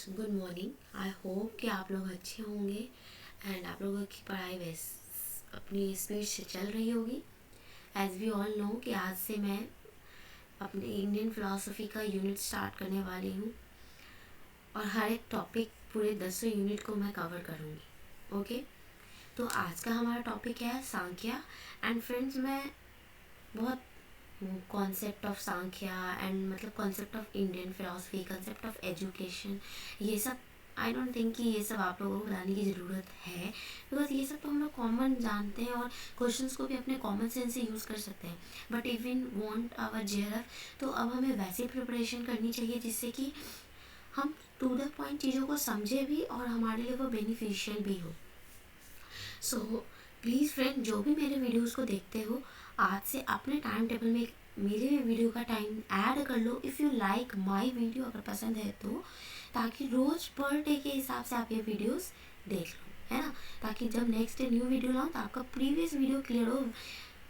Good morning. I hope कि आप लोग अच्छे होंगे एंड आप लोगों की पढ़ाई अपनी स्पीड से चल रही होगी। एज वी ऑल नो कि आज से मैं अपने इंडियन फ़िलासफ़ी का यूनिट स्टार्ट करने वाली हूँ और हर एक टॉपिक पूरे 10 यूनिट को मैं कवर करूँगी। ओके, तो आज का हमारा टॉपिक है सांख्या। एंड फ्रेंड्स, मैं बहुत कॉन्सेप्ट ऑफ सांख्या एंड मतलब concept of Indian philosophy, concept of education, ये सब आई डोंट थिंक कि ये सब आप लोगों को बताने की ज़रूरत है, बिकॉज ये सब तो हम लोग कॉमन जानते हैं और क्वेश्चंस को भी अपने कॉमन सेंस से यूज़ कर सकते हैं। But if in want our JRF, तो अब हमें वैसी प्रिपरेशन करनी चाहिए जिससे कि हम टू द पॉइंट चीज़ों को समझे भी और हमारे लिए वो बेनिफिशियल भी हो। सो प्लीज़ फ्रेंड, जो भी मेरे वीडियोस को देखते हो, आज से अपने टाइम टेबल में मेरे वीडियो का टाइम ऐड कर लो if you like my video, अगर पसंद है तो, ताकि रोज़ पर डे के हिसाब से आप ये वीडियोस देख लो, है ना। ताकि जब नेक्स्ट डे न्यू वीडियो लाऊँ तो आपका प्रीवियस वीडियो क्लियर हो।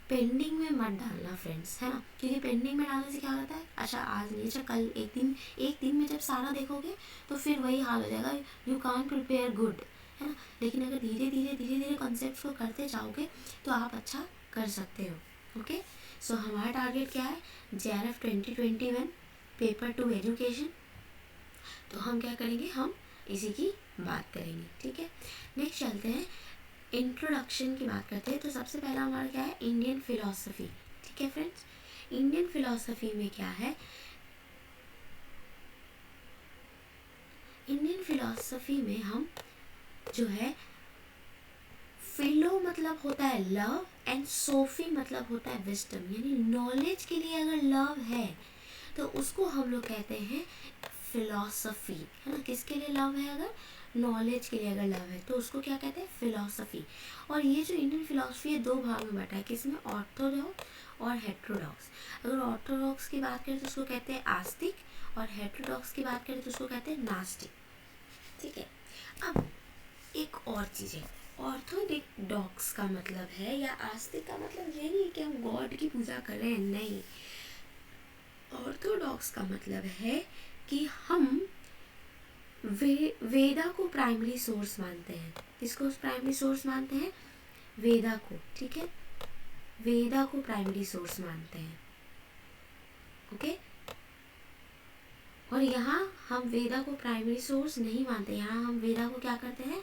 पेंडिंग में मत डालना फ्रेंड्स, है ना, क्योंकि पेंडिंग में डालने से क्या होता है, अच्छा आज नहीं, अच्छा कल, एक दिन में जब सारा देखोगे तो फिर वही हाल हो जाएगा, यू कांट प्रिपेयर गुड, है ना। लेकिन अगर धीरे धीरे कॉन्सेप्ट्स को करते जाओगे तो आप अच्छा कर सकते हो। ओके, सो हमारा टारगेट क्या है, जेआरएफ 2021 पेपर 2 एजुकेशन। तो हम क्या करेंगे, हम इसी की बात करेंगे, ठीक है। नेक्स्ट चलते हैं, इंट्रोडक्शन की बात करते हैं। तो सबसे पहला हमारा क्या है, इंडियन फिलोसफी, ठीक है फ्रेंड्स। इंडियन फिलोसफी में क्या है, इंडियन फिलोसफी में हम जो है, फिलो मतलब होता है लव एंड सोफी मतलब होता है विस्डम, यानी नॉलेज के लिए अगर लव है तो उसको हम लोग कहते हैं फिलॉसफी, है ना। किसके लिए लव है, अगर नॉलेज के लिए अगर लव है तो उसको क्या कहते हैं, फिलॉसफी। और ये जो इंडियन फिलॉसफी है, दो भाग में बटा है, किसमें, ऑर्थोडॉक्स और हेट्रोडॉक्स। अगर ऑर्थोडॉक्स की बात करें तो उसको कहते हैं आस्तिक, और हेट्रोडॉक्स की बात करें तो उसको कहते हैं नास्तिक, ठीक है। अब एक और चीज़ है, ऑर्थोडॉक्स का मतलब है, या आस्तिक का मतलब ये नहीं कि हम गॉड की पूजा कर रहे हैं, नहीं। ऑर्थोडॉक्स का मतलब है कि हम वेदा को प्राइमरी सोर्स मानते हैं। किसको प्राइमरी सोर्स मानते हैं, वेदा को, ठीक है, वेदा को प्राइमरी सोर्स मानते हैं। ओके, और यहाँ हम वेदा को प्राइमरी सोर्स नहीं मानते, यहाँ हम वेदा को क्या करते हैं,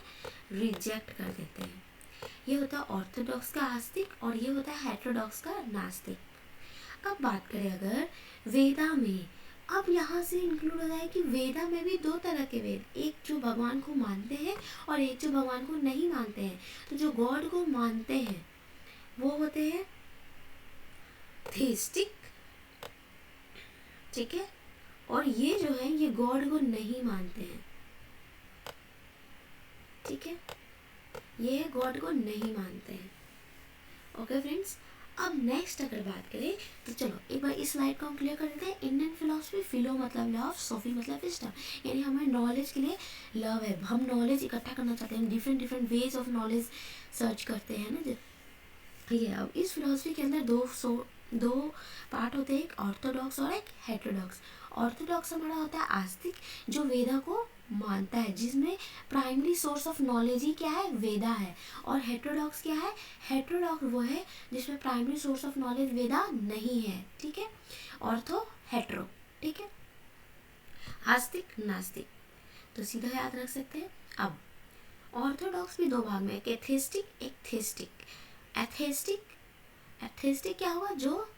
रिजेक्ट कर देते हैं। ये होता है ऑर्थोडॉक्स का आस्तिक और ये होता है हेटेरोडॉक्स का नास्तिक। अब बात करें अगर वेदा में, अब यहाँ से इंक्लूड हो जाए कि वेदा में भी दो तरह के वेद, एक जो भगवान को मानते हैं और एक जो भगवान को नहीं मानते हैं। तो जो गॉड को मानते हैं वो होते हैं थीस्टिक, ठीक है, और ये जो है ये गॉड को नहीं मानते हैं, ठीक है, ये गॉड को नहीं मानते हैं। ओके फ्रेंड्स, अब नेक्स्ट अगर बात करें तो चलो एक बार इस स्लाइड को हम क्लियर कर देते हैं। इंडियन फिलोसफी, फिलो मतलब लव, सोफी मतलब विजडम, यानी हमें नॉलेज के लिए लव है, हम नॉलेज इकट्ठा करना चाहते हैं, different ways of knowledge search करते हैं ना। ठीक है, अब इस फिलोसफी के अंदर दो पार्ट होते हैं, एक ऑर्थोडॉक्स और एक हेटेरोडॉक्स। ऑर्थोडॉक्स हमारा होता है आस्तिक, जो वेदा को मानता है, जिसमें प्राइमरी सोर्स ऑफ नॉलेज ही क्या है, वेदा है। और हेटेरोडॉक्स क्या है, हेटेरोडॉक्स वो है जिसमें प्राइमरी सोर्स ऑफ नॉलेज वेदा नहीं है, ठीक है। ऑर्थो, हेटेरो, ठीक है, आस्तिक, नास्तिक, तो सीधा याद रख सकते हैं। अब ऑर्थोडॉक्स भी दो भाग में, एक एथेस्टिक एक थेस्टिक। एथेस्टिक क्या हुआ, जो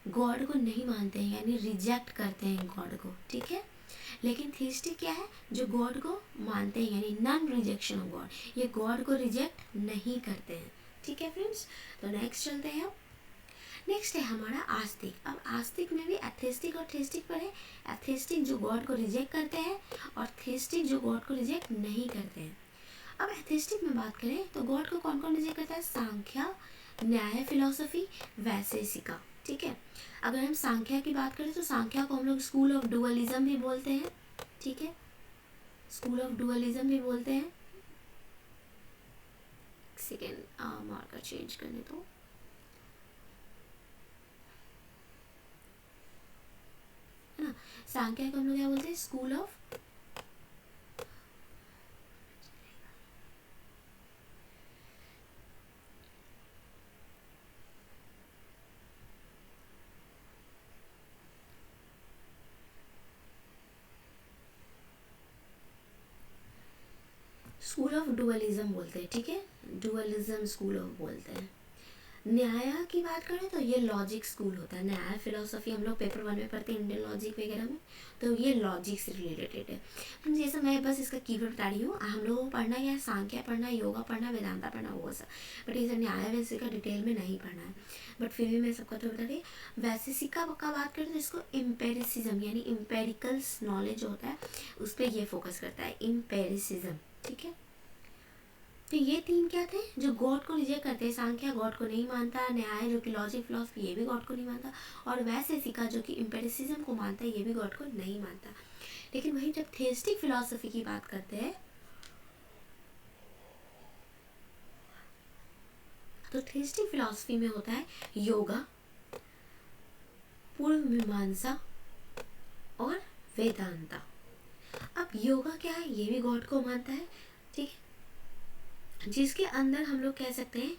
गॉड को नहीं मानते हैं, यानी रिजेक्ट करते हैं गॉड को, ठीक है। लेकिन थीस्टिक क्या है, जो गॉड को मानते हैं, यानी नॉन रिजेक्शन ऑफ गॉड, ये गॉड को रिजेक्ट नहीं करते हैं, ठीक है फ्रेंड्स। तो नेक्स्ट चलते हैं, अब नेक्स्ट है हमारा आस्तिक। अब आस्तिक में भी एथेस्टिक और थीस्टिक पर है। एथेस्टिक जो गॉड को रिजेक्ट करते हैं और थीस्टिक जो गॉड को रिजेक्ट नहीं करते हैं। अब एथेस्टिक में बात करें तो गॉड को कौन कौन रिजेक्ट करता है, सांख्या, न्याय फिलोसफी, वैशेषिका, ठीक है। अगर हम सांख्या की बात करें तो सांख्या को हम लोग स्कूल ऑफ डुअलिज्म भी बोलते हैं, ठीक है, स्कूल ऑफ डुअलिज्म भी बोलते हैं। सेकेंड मार्कर चेंज करने दो, है ना। सांख्या को हम लोग क्या बोलते हैं, school of school of dualism बोलते हैं, ठीक है, डुअलिज्म स्कूल ऑफ बोलते हैं। न्याय की बात करें तो ये लॉजिक स्कूल होता है। न्याय फिलोसफी हम लोग पेपर 1 में पढ़ते हैं इंडियन लॉजिक वगैरह में, तो ये लॉजिक से रिलेटेड है। जैसे मैं बस इसका कीवर्ड बता रही हूँ, हम लोगों को पढ़ना क्या है, सांख्य पढ़ना, योगा पढ़ना, वेदांता पढ़ना, वो सब, बट ये सब न्याय वैसे का डिटेल में नहीं पढ़ना है, बट फिर भी मैं सबका तो बता रही। वैशेषिका का बात करें तो इसको इम्पेरिसिज्म यानी इम्पेरिकल्स नॉलेज होता है, उस पर ये फोकस करता है, इम्पेरिसिज्म, ठीक है। तो ये तीन क्या थे, जो गॉड को रिजेक्ट करते हैं। सांख्य गॉड को नहीं मानता, न्याय जो कि लॉजिक फिलोसफी ये भी गॉड को नहीं मानता, और वैशेषिका जो कि इम्पेरिसिज्म को मानता है ये भी गॉड को नहीं मानता। लेकिन वहीं जब थेस्टिक फिलोसफी की बात करते हैं तो थेस्टिक फिलोसफी में होता है योगा, पूर्व मीमांसा और वेदांता। अब योगा क्या है, ये भी गॉड को मानता है, ठीक है, जिसके अंदर हम लोग कह सकते हैं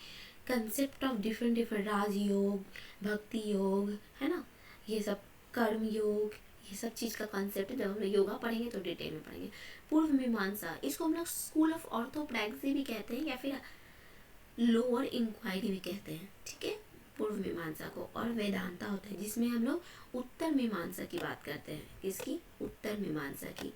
कंसेप्ट ऑफ डिफरेंट डिफरेंट राजयोग, भक्ति योग, है ना, ये सब कर्म योग, ये सब चीज़ का कॉन्सेप्ट है। जब हम लोग योगा पढ़ेंगे तो डिटेल में पढ़ेंगे। पूर्व मीमांसा, इसको हम लोग स्कूल ऑफ ऑर्थोप्रैक्सी भी कहते हैं या फिर लोअर इंक्वायरी भी कहते हैं, ठीक है, पूर्व मीमांसा को। और वेदांता होता है जिसमें हम लोग उत्तर मीमांसा की बात करते हैं। किसकी, उत्तर मीमांसा की।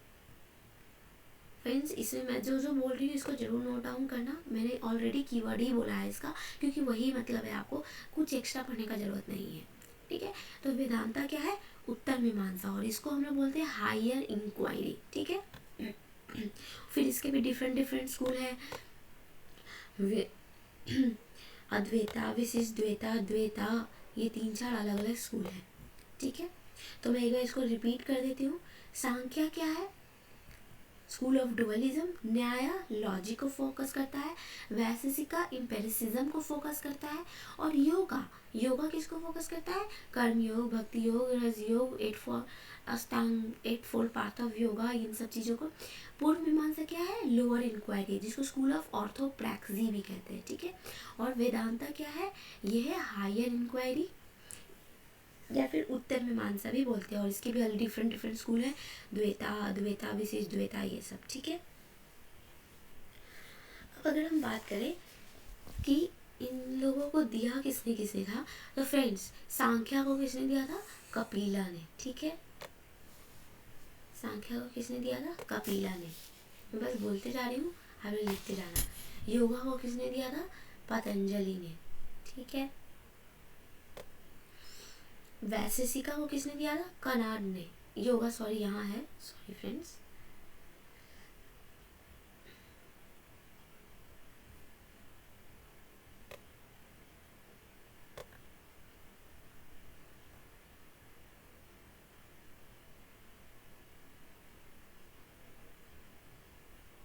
फ्रेंड्स, इसमें मैं जो जो बोल रही हूँ इसको जरूर नोट डाउन करना, मैंने ऑलरेडी कीवर्ड ही बोला है इसका, क्योंकि वही मतलब है, आपको कुछ एक्स्ट्रा पढ़ने का जरूरत नहीं है, ठीक है। तो वेदांता क्या है, उत्तर मीमांसा, और इसको हम लोग बोलते हैं हायर इंक्वायरी, ठीक है। फिर इसके भी डिफरेंट डिफरेंट स्कूल है, अद्वैता, विशिष्ट द्वैता, द्वैता, ये 3-4 अलग अलग स्कूल है, ठीक है। तो मैं एक बार इसको रिपीट कर देती हूँ। सांख्य क्या है, स्कूल ऑफ डुअलिज्म, न्याय लॉजिक को फोकस करता है, वैशेषिका इम्पेरिसिज्म को फोकस करता है, और योगा, योगा किसको फोकस करता है, कर्म योग, भक्ति योग, रज योग, अष्टांग 8 पार्ट ऑफ योगा, इन सब चीज़ों को। पूर्व मीमांसा क्या है, लोअर इंक्वायरी, जिसको स्कूल ऑफ ऑर्थोप्रैक्सी भी कहते हैं, ठीक है। और वेदांता क्या है, यह है हायर इंक्वायरी या फिर उत्तर मीमांसा भी बोलते हैं, और इसके भी डिफरेंट डिफरेंट स्कूल है, द्वैता, अद्वैता, विशिष्ट द्वैता, ये सब, ठीक है। अब अगर हम बात करें कि इन लोगों को दिया किसने किसने था, तो फ्रेंड्स सांख्या को किसने दिया था, कपिला ने, ठीक है। सांख्या को किसने दिया था, कपिला ने। मैं बस बोलते जा रही हूँ, आप लोग लिखते जाना। योगा को किसने दिया था, पतंजलि ने, ठीक है। वैशेषिका को किसने दिया था, कनाड ने। योगा सॉरी यहाँ है, सॉरी फ्रेंड्स,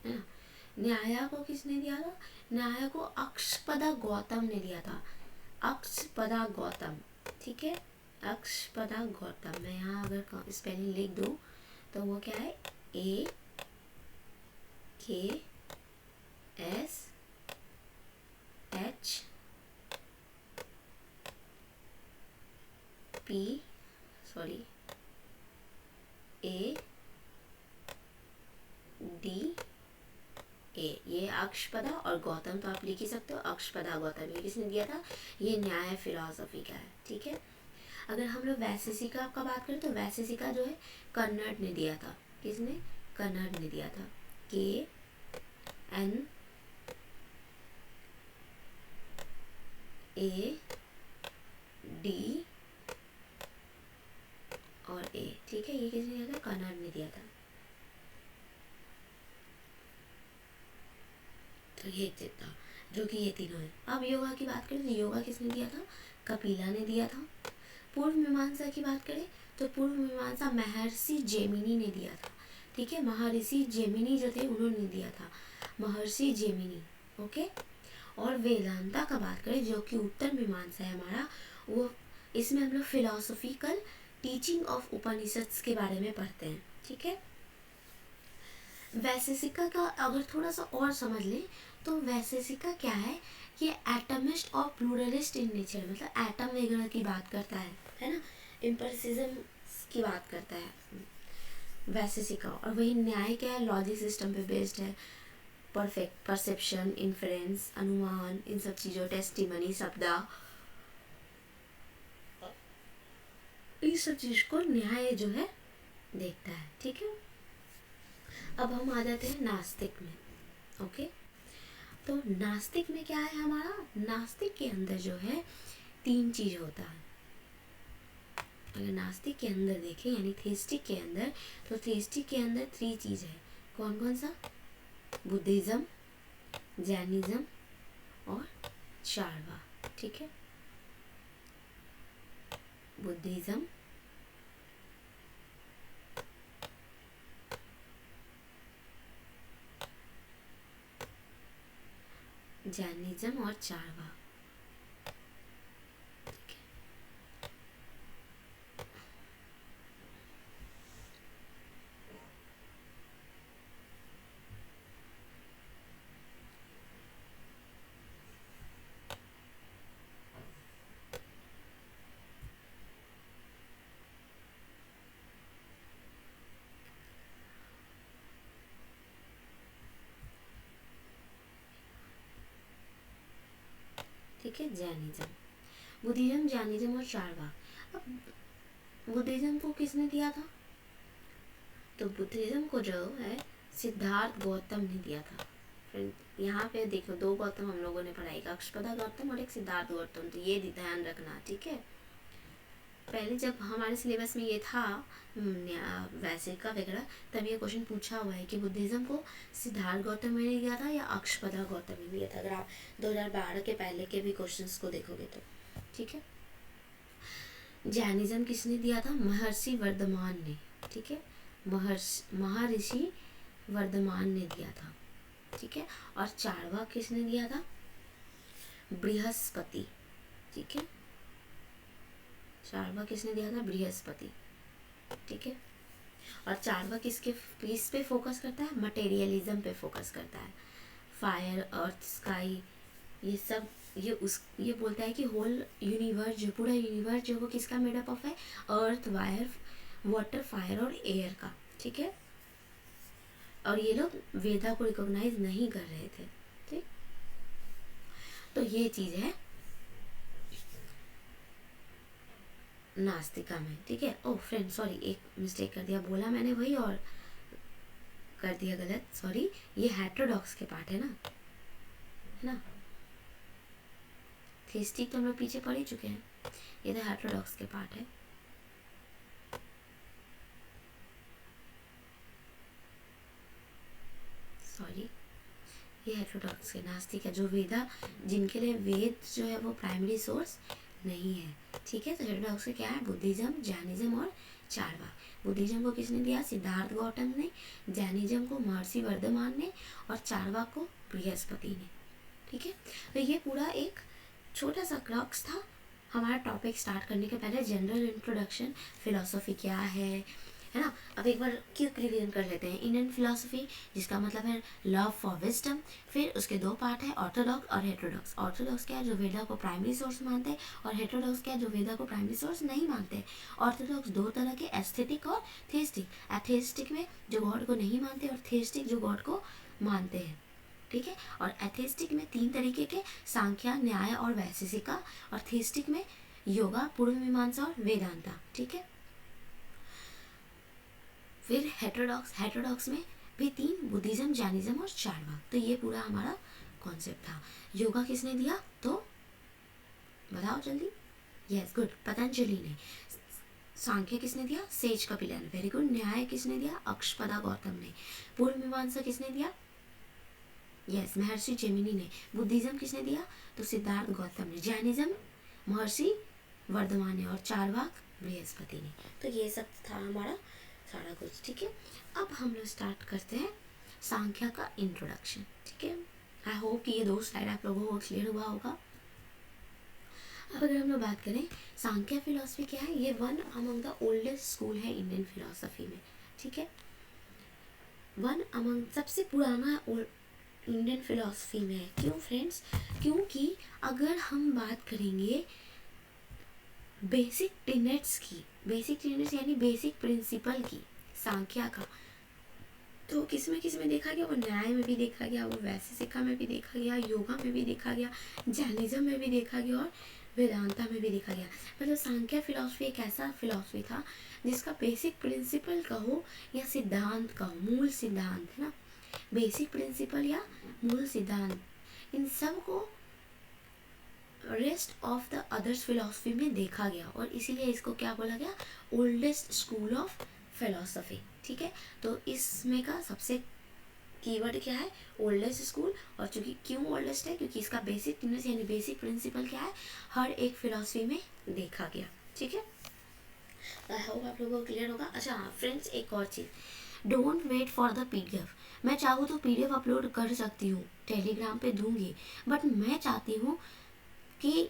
है ना। न्याय को किसने दिया था, न्याय को अक्षपदा गौतम ने दिया था, अक्षपदा गौतम, ठीक है, अक्षपदा गौतम। मैं यहाँ अगर स्पेलिंग लिख दूँ तो वो क्या है, AKSHP सॉरी ADA, ये अक्षपदा, और गौतम तो आप लिख ही सकते हो, अक्षपदा गौतम, ये किसने दिया था, ये न्याय फिलॉसफी का है, ठीक है। अगर हम लोग वैशेषिका का बात करें तो वैशेषिका जो है कन्नड़ ने दिया था, किसने, कन्नड़ ने दिया था, KNAD और A, ठीक है, ये किसने दिया था, कन्नड़ ने दिया था। तो ये था जो कि ये तीनों है। अब योगा की बात करें तो योगा किसने दिया था, कपिला ने दिया था। पूर्व मीमांसा की बात करें तो पूर्व मीमांसा महर्षि जेमिनी ने दिया था, ठीक है, महर्षि जेमिनी जो थे उन्होंने दिया था, महर्षि जेमिनी, ओके। और वेदांता का बात करें जो कि उत्तर मीमांसा है हमारा, वो इसमें हम लोग फिलोसॉफिकल टीचिंग ऑफ उपनिषद्स के बारे में पढ़ते हैं, ठीक है। वैशेषिका का अगर थोड़ा सा और समझ लें तो वैशेषिका क्या है, ये एटमिस्ट और प्लूरलिस्ट इन नेचर, मतलब एटम वगैरह की बात करता है ना, इम्पेरिसिज्म की बात करता है वैशेषिका। और वही न्याय क्या है, लॉजिक सिस्टम पे बेस्ड है, परफेक्ट परसेप्शन, इन्फरेंस, अनुमान, इन सब चीज़ों, टेस्टिमनी, शब्दा, इस सब चीज़ को न्याय जो है देखता है। ठीक है, अब हम आ जाते हैं नास्तिक में। ओके, तो नास्तिक में क्या है हमारा, नास्तिक के अंदर जो है 3 चीज होता है। अगर नास्तिक के अंदर देखें यानी थीस्टिक के अंदर, तो थीस्टिक के अंदर 3 चीज है। कौन कौन सा, बुद्धिज्म, जैनिज्म और चारवाक। ठीक है, बुद्धिज्म, जैनिज्म और चारवाक। ठीक है, जैनिज्म, बुद्धिज्म, जैनिज्म और चारवाक। अब बुद्धिज्म को किसने दिया था, तो बुद्धिज्म को जो है सिद्धार्थ गौतम ने दिया था। फ्रेंड यहाँ पे देखो 2 गौतम हम लोगों ने पढ़ाई, अक्षपदा गौतम और एक सिद्धार्थ गौतम, तो ये ध्यान रखना। ठीक है, पहले जब हमारे सिलेबस में ये था वैसे का वगैरह, तब ये क्वेश्चन पूछा हुआ है कि बुद्धिज्म को सिद्धार्थ गौतम ने दिया था या अक्षपदा गौतम ने दिया था, अगर आप 2012 के पहले के भी क्वेश्चंस को देखोगे तो। ठीक है, जैनिज्म किसने दिया था, महर्षि वर्धमान ने। ठीक है, महर्षि वर्धमान ने दिया था। ठीक है, और चारवाक किसने दिया था, बृहस्पति। ठीक है, चारवाक किसने दिया था, बृहस्पति। ठीक है, और चारवाक किसके किस पे फोकस करता है, मटेरियलिज्म पे फोकस करता है। फायर, अर्थ, स्काई, ये सब ये बोलता है कि होल यूनिवर्स, जो पूरा यूनिवर्स जो वो किसका मेडअप ऑफ है, अर्थ, वाटर, फायर और एयर का। ठीक है, और ये लोग वेदा को रिकॉग्नाइज नहीं कर रहे थे। ठीक, तो ये चीज है नास्तिका में। ठीक है, ओह फ्रेंड सॉरी, एक मिस्टेक कर दिया, बोला मैंने वही और कर दिया गलत, सॉरी। ये हेटेरोडॉक्स के पार्ट है ना, थीस्टिक तो हम लोग पीछे पढ़ ही चुके हैं, ये तो हेटेरोडॉक्स के पार्ट है। सॉरी, ये हेटेरोडॉक्स के नास्तिक है, जो वेदा, जिनके लिए वेद जो है वो प्राइमरी सोर्स नहीं है। ठीक है, तो हेटेरोडॉक्स के क्या है, बुद्धिज्म, जैनिज्म और चारवाक। बुद्धिज्म को किसने दिया, सिद्धार्थ गौतम ने, जैनिज्म को महर्षि वर्धमान ने, और चारवाक को बृहस्पति ने। ठीक है, तो ये पूरा एक छोटा सा क्रक्स था हमारा टॉपिक स्टार्ट करने के पहले, जनरल इंट्रोडक्शन, फिलोसफी क्या है ना। अब एक बार क्विक रिवीजन कर लेते हैं। इंडियन फिलोसफी, जिसका मतलब है लव फॉर विजडम। फिर उसके 2 पार्ट है, ऑर्थोडॉक्स और हेटेरोडॉक्स। ऑर्थोडॉक्स क्या है, जो वेदा को प्राइमरी सोर्स मानते हैं, और हेटेरोडॉक्स क्या है, जो वेदा को प्राइमरी सोर्स नहीं मानते। ऑर्थोडॉक्स 2 तरह के, एस्थेटिक और थीस्टिक। एथेस्टिक में जो गॉड को नहीं मानते, और थीस्टिक जो गॉड को मानते हैं। ठीक है, और एथेस्टिक में 3 तरीके के, सांख्या, न्याय और वैशेषिका। और थीस्टिक में योगा, पूर्व मीमांसा और वेदांता। ठीक है, फिर हेटेरोडॉक्स में भी 3, बुद्धिज्म, जैनिज्म और चारवाक। तो ये पूरा हमारा कॉन्सेप्ट था। योगा किसने दिया, तो बताओ जल्दी। यस गुड, पतंजलि ने। सांख्य किसने दिया, सेज कपिलन, वेरी गुड। न्याय किसने दिया, अक्षपदा गौतम ने। पूर्व मीमांसा किसने दिया, यस महर्षि जेमिनी ने। बुद्धिज्म किसने दिया, तो सिद्धार्थ गौतम ने। जैनिज्म महर्षि वर्धमान ने, और चारवाक बृहस्पति ने। तो ये सब था हमारा सारा कुछ। ठीक है, अब हम लोग स्टार्ट करते हैं सांख्या का इंट्रोडक्शन। ठीक है, आई होप कि ये 2 स्लाइड आप लोगों को क्लियर हुआ होगा। अब अगर हम लोग बात करें सांख्या फिलोसफी क्या है, ये one among the oldest school है इंडियन फिलोसफी में। ठीक है, वन अमंग सबसे पुराना इंडियन फिलोसफी में है। क्यों फ्रेंड्स, क्योंकि अगर हम बात करेंगे बेसिक टेनेट्स की, बेसिक टेनेट्स यानी बेसिक प्रिंसिपल की सांख्या का, तो किस में देखा गया, वो न्याय में भी देखा गया, वो वैशेषिका में भी देखा गया, योगा में भी देखा गया, जैनिज्म में भी देखा गया और वेदांता में भी देखा गया। मतलब सांख्य फिलॉसफी एक ऐसा फिलॉसफी था जिसका बेसिक प्रिंसिपल कहो या सिद्धांत कहो, मूल सिद्धांत है ना, बेसिक प्रिंसिपल या मूल सिद्धांत, इन सब को rest of the others philosophy में देखा गया और इसीलिए इसको क्या बोला गया, ओल्डेस्ट स्कूल ऑफ फिलॉसफी। ठीक है, तो इसमें का सबसे कीवर्ड क्या है, ओल्डेस्ट स्कूल। और चूंकि क्यों ओल्डेस्ट है, क्योंकि इसका बेसिक टेंडेंसी यानी बेसिक प्रिंसिपल क्या है, हर एक फिलॉसफी में देखा गया। ठीक है, आई होप आप लोगों को क्लियर होगा। अच्छा हाँ फ्रेंड्स, एक और चीज़, don't wait for the PDF. मैं चाहूँ तो पीडीएफ अपलोड कर सकती हूँ, टेलीग्राम पे दूंगी, बट मैं चाहती हूँ कि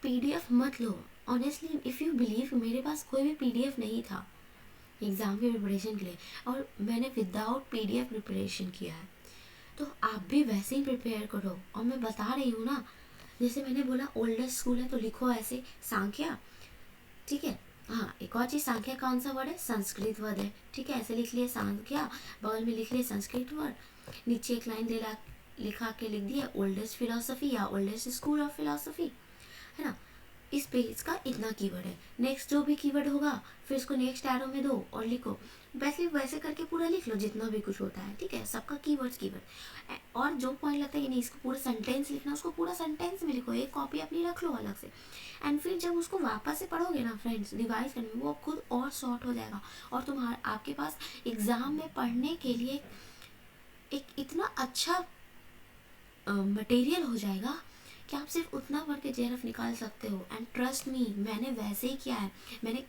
पीडीएफ मत लो। ऑनेस्टली इफ़ यू बिलीव, मेरे पास कोई भी पीडीएफ नहीं था एग्ज़ाम की प्रिपरेशन के लिए और मैंने विदाउट पीडीएफ प्रिपरेशन किया है। तो आप भी वैसे ही प्रिपेयर करो। और मैं बता रही हूँ ना, जैसे मैंने बोला ओल्डेस्ट स्कूल है तो लिखो ऐसे सांख्या। ठीक है, हाँ एक और चीज़, सांख्या कौन सा वर्ड है, संस्कृत वर्ड है। ठीक है, ऐसे लिख लिए सांख्या, बगल में लिख लिए संस्कृत वर्ड, नीचे एक लाइन लिखा के लिख दिया ओल्डेस्ट फिलोसफी या ओल्डेस्ट स्कूल ऑफ फिलोसफी, है ना। इस पेज का इतना कीवर्ड है, नेक्स्ट जो भी कीवर्ड होगा फिर उसको नेक्स्ट एरो में दो और लिखो। वैसे करके पूरा लिख लो जितना भी कुछ होता है। ठीक है, सबका कीवर्ड और जो पॉइंट लगता है कि नहीं इसको पूरा सेंटेंस लिखना, उसको पूरा सेंटेंस में लिखो, एक कॉपी अपनी रख लो अलग से। एंड फिर जब उसको वापस से पढ़ोगे ना फ्रेंड्स, रिवाइज करने में वो खुद और शॉर्ट हो जाएगा और तुम्हारा आपके पास एग्ज़ाम में पढ़ने के लिए एक इतना अच्छा मटेरियल हो जाएगा कि आप सिर्फ उतना पढ़ के जेआरएफ निकाल सकते हो। एंड ट्रस्ट मी, मैंने वैसे ही किया है। मैंने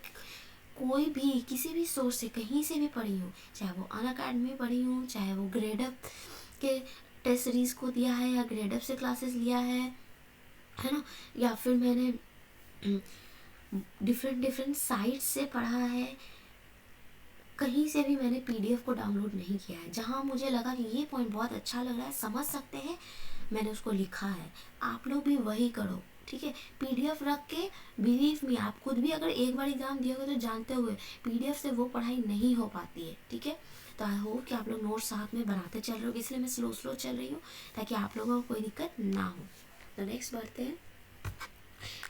कोई भी किसी भी सोर्स से कहीं से भी पढ़ी हूँ, चाहे वो अनअकैडमी पढ़ी हूँ, चाहे वो ग्रेडअप के टेस्ट सीरीज़ को दिया है या ग्रेडअप से क्लासेस लिया है ना, या फिर मैंने डिफरेंट साइट्स से पढ़ा है। कहीं से भी मैंने पीडीएफ को डाउनलोड नहीं किया है। जहाँ मुझे लगा कि ये पॉइंट बहुत अच्छा लग रहा है, समझ सकते हैं, मैंने उसको लिखा है। आप लोग भी वही करो। ठीक है, पीडीएफ रख के, बिलीव मी, आप खुद भी अगर एक बार एग्जाम दिए तो जानते हुए पीडीएफ से वो पढ़ाई नहीं हो पाती है। ठीक है, तो आई होप कि आप लोग नोट साथ में बनाते चल रहे हो, इसलिए मैं स्लो चल रही हूँ ताकि आप लोगों को कोई दिक्कत ना हो। तो नेक्स्ट बढ़ते हैं।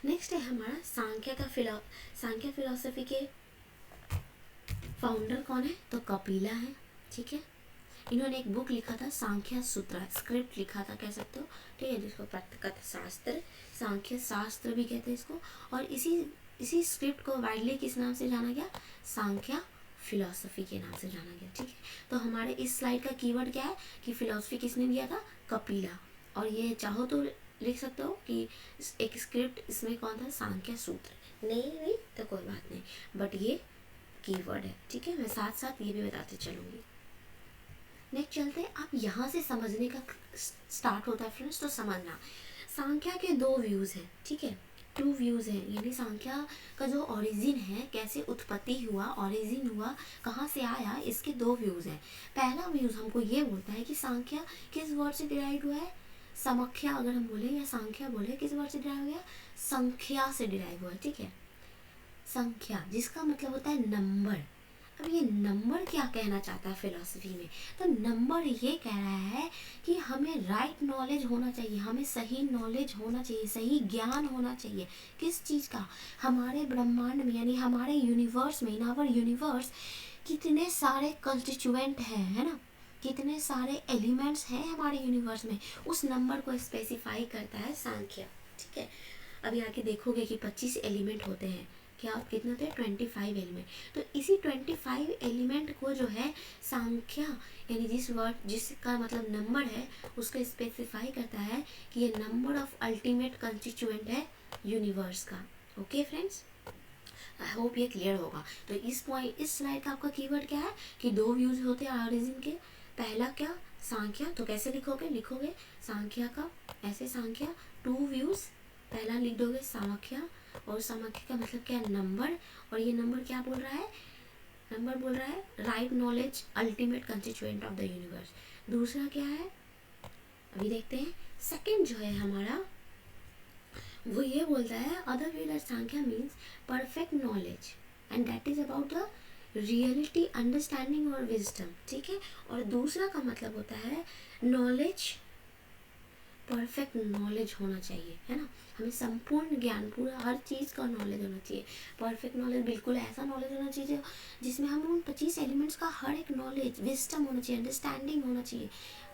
नेक्स्ट है हमारा सांख्य फिलोसफी के फाउंडर कौन है, तो कपिला है। ठीक है, इन्होंने एक बुक लिखा था सांख्य सूत्र, स्क्रिप्ट लिखा था कह सकते हो। ठीक है, जिसको प्रत्यक्ष शास्त्र, सांख्य शास्त्र भी कहते हैं इसको। और इसी स्क्रिप्ट को वाइडली किस नाम से जाना गया, सांख्य फिलोसफी के नाम से जाना गया। ठीक है, तो हमारे इस स्लाइड का कीवर्ड क्या है कि फिलोसफी किसने दिया था, कपिला। और ये चाहो तो लिख सकते हो कि एक स्क्रिप्ट इसमें कौन था, सांख्य सूत्र। नहीं तो कोई बात नहीं, बट ये कीवर्ड है। ठीक है, मैं साथ साथ ये भी बताते चलूँगी। नेक्स्ट चलते हैं। आप यहाँ से समझने का स्टार्ट होता है फ्रेंड्स, तो समझना सांख्या के दो व्यूज़ हैं। ठीक है, 2 व्यूज़ हैं, यानी सांख्या का जो ओरिजिन है, कैसे उत्पत्ति हुआ, ओरिजिन हुआ, कहाँ से आया, इसके 2 व्यूज़ हैं। पहला व्यूज़ हमको ये बोलता है कि सांख्या किस वर्ड से डिराइव हुआ है, समख्या अगर हम बोले या सांख्या बोले, किस वर्ड से डिराइव हुआ, संख्या से डिराइव हुआ है। ठीक है, संख्या जिसका मतलब होता है नंबर। अब ये नंबर क्या कहना चाहता है फिलॉसफी में, तो नंबर ये कह रहा है कि हमें राइट नॉलेज होना चाहिए, हमें सही नॉलेज होना चाहिए, सही ज्ञान होना चाहिए। किस चीज़ का, हमारे ब्रह्मांड में यानी हमारे यूनिवर्स में, इन आवर यूनिवर्स कितने सारे कंस्टिट्यूएंट हैं, है ना, कितने सारे एलिमेंट्स हैं हमारे यूनिवर्स में, उस नंबर को स्पेसिफाई करता है सांख्य। ठीक है, अभी आके देखोगे कि 25 एलिमेंट होते हैं, क्या कितने होते हैं, 25 एलिमेंट। तो इसी 25 एलिमेंट को जो है सांख्या यानी जिसका मतलब नंबर है, उसको स्पेसिफाई करता है कि ये नंबर ऑफ अल्टीमेट कंस्टिट्यूएंट है यूनिवर्स का। ओके फ्रेंड्स, आई होप ये क्लियर होगा। तो इस स्लाइड का आपका कीवर्ड क्या है कि 2 व्यूज होते हैं ओरिजिन के। पहला क्या, सांख्या, तो कैसे लिखोगे सांख्या का ऐसे, सांख्या 2 व्यूज, पहला लिख दोगे सांख्या, और सांख्य का मतलब क्या, नंबर। और ये नंबर क्या बोल रहा है, नंबर बोल रहा है right knowledge ultimate constituent of the universe. दूसरा क्या है, अभी देखते हैं। सेकंड जो है हमारा, वो ये बोलता है other way that Sankhya means perfect knowledge and that is about the reality, understanding और विजडम, ठीक है। और दूसरा का मतलब होता है नॉलेज, परफेक्ट नॉलेज होना चाहिए, है ना। हमें संपूर्ण ज्ञान, पूरा हर चीज़ का नॉलेज होना चाहिए। परफेक्ट नॉलेज, बिल्कुल ऐसा नॉलेज होना चाहिए जिसमें हम उन 25 एलिमेंट्स का हर एक नॉलेज, विजडम होना चाहिए, अंडरस्टैंडिंग होना चाहिए,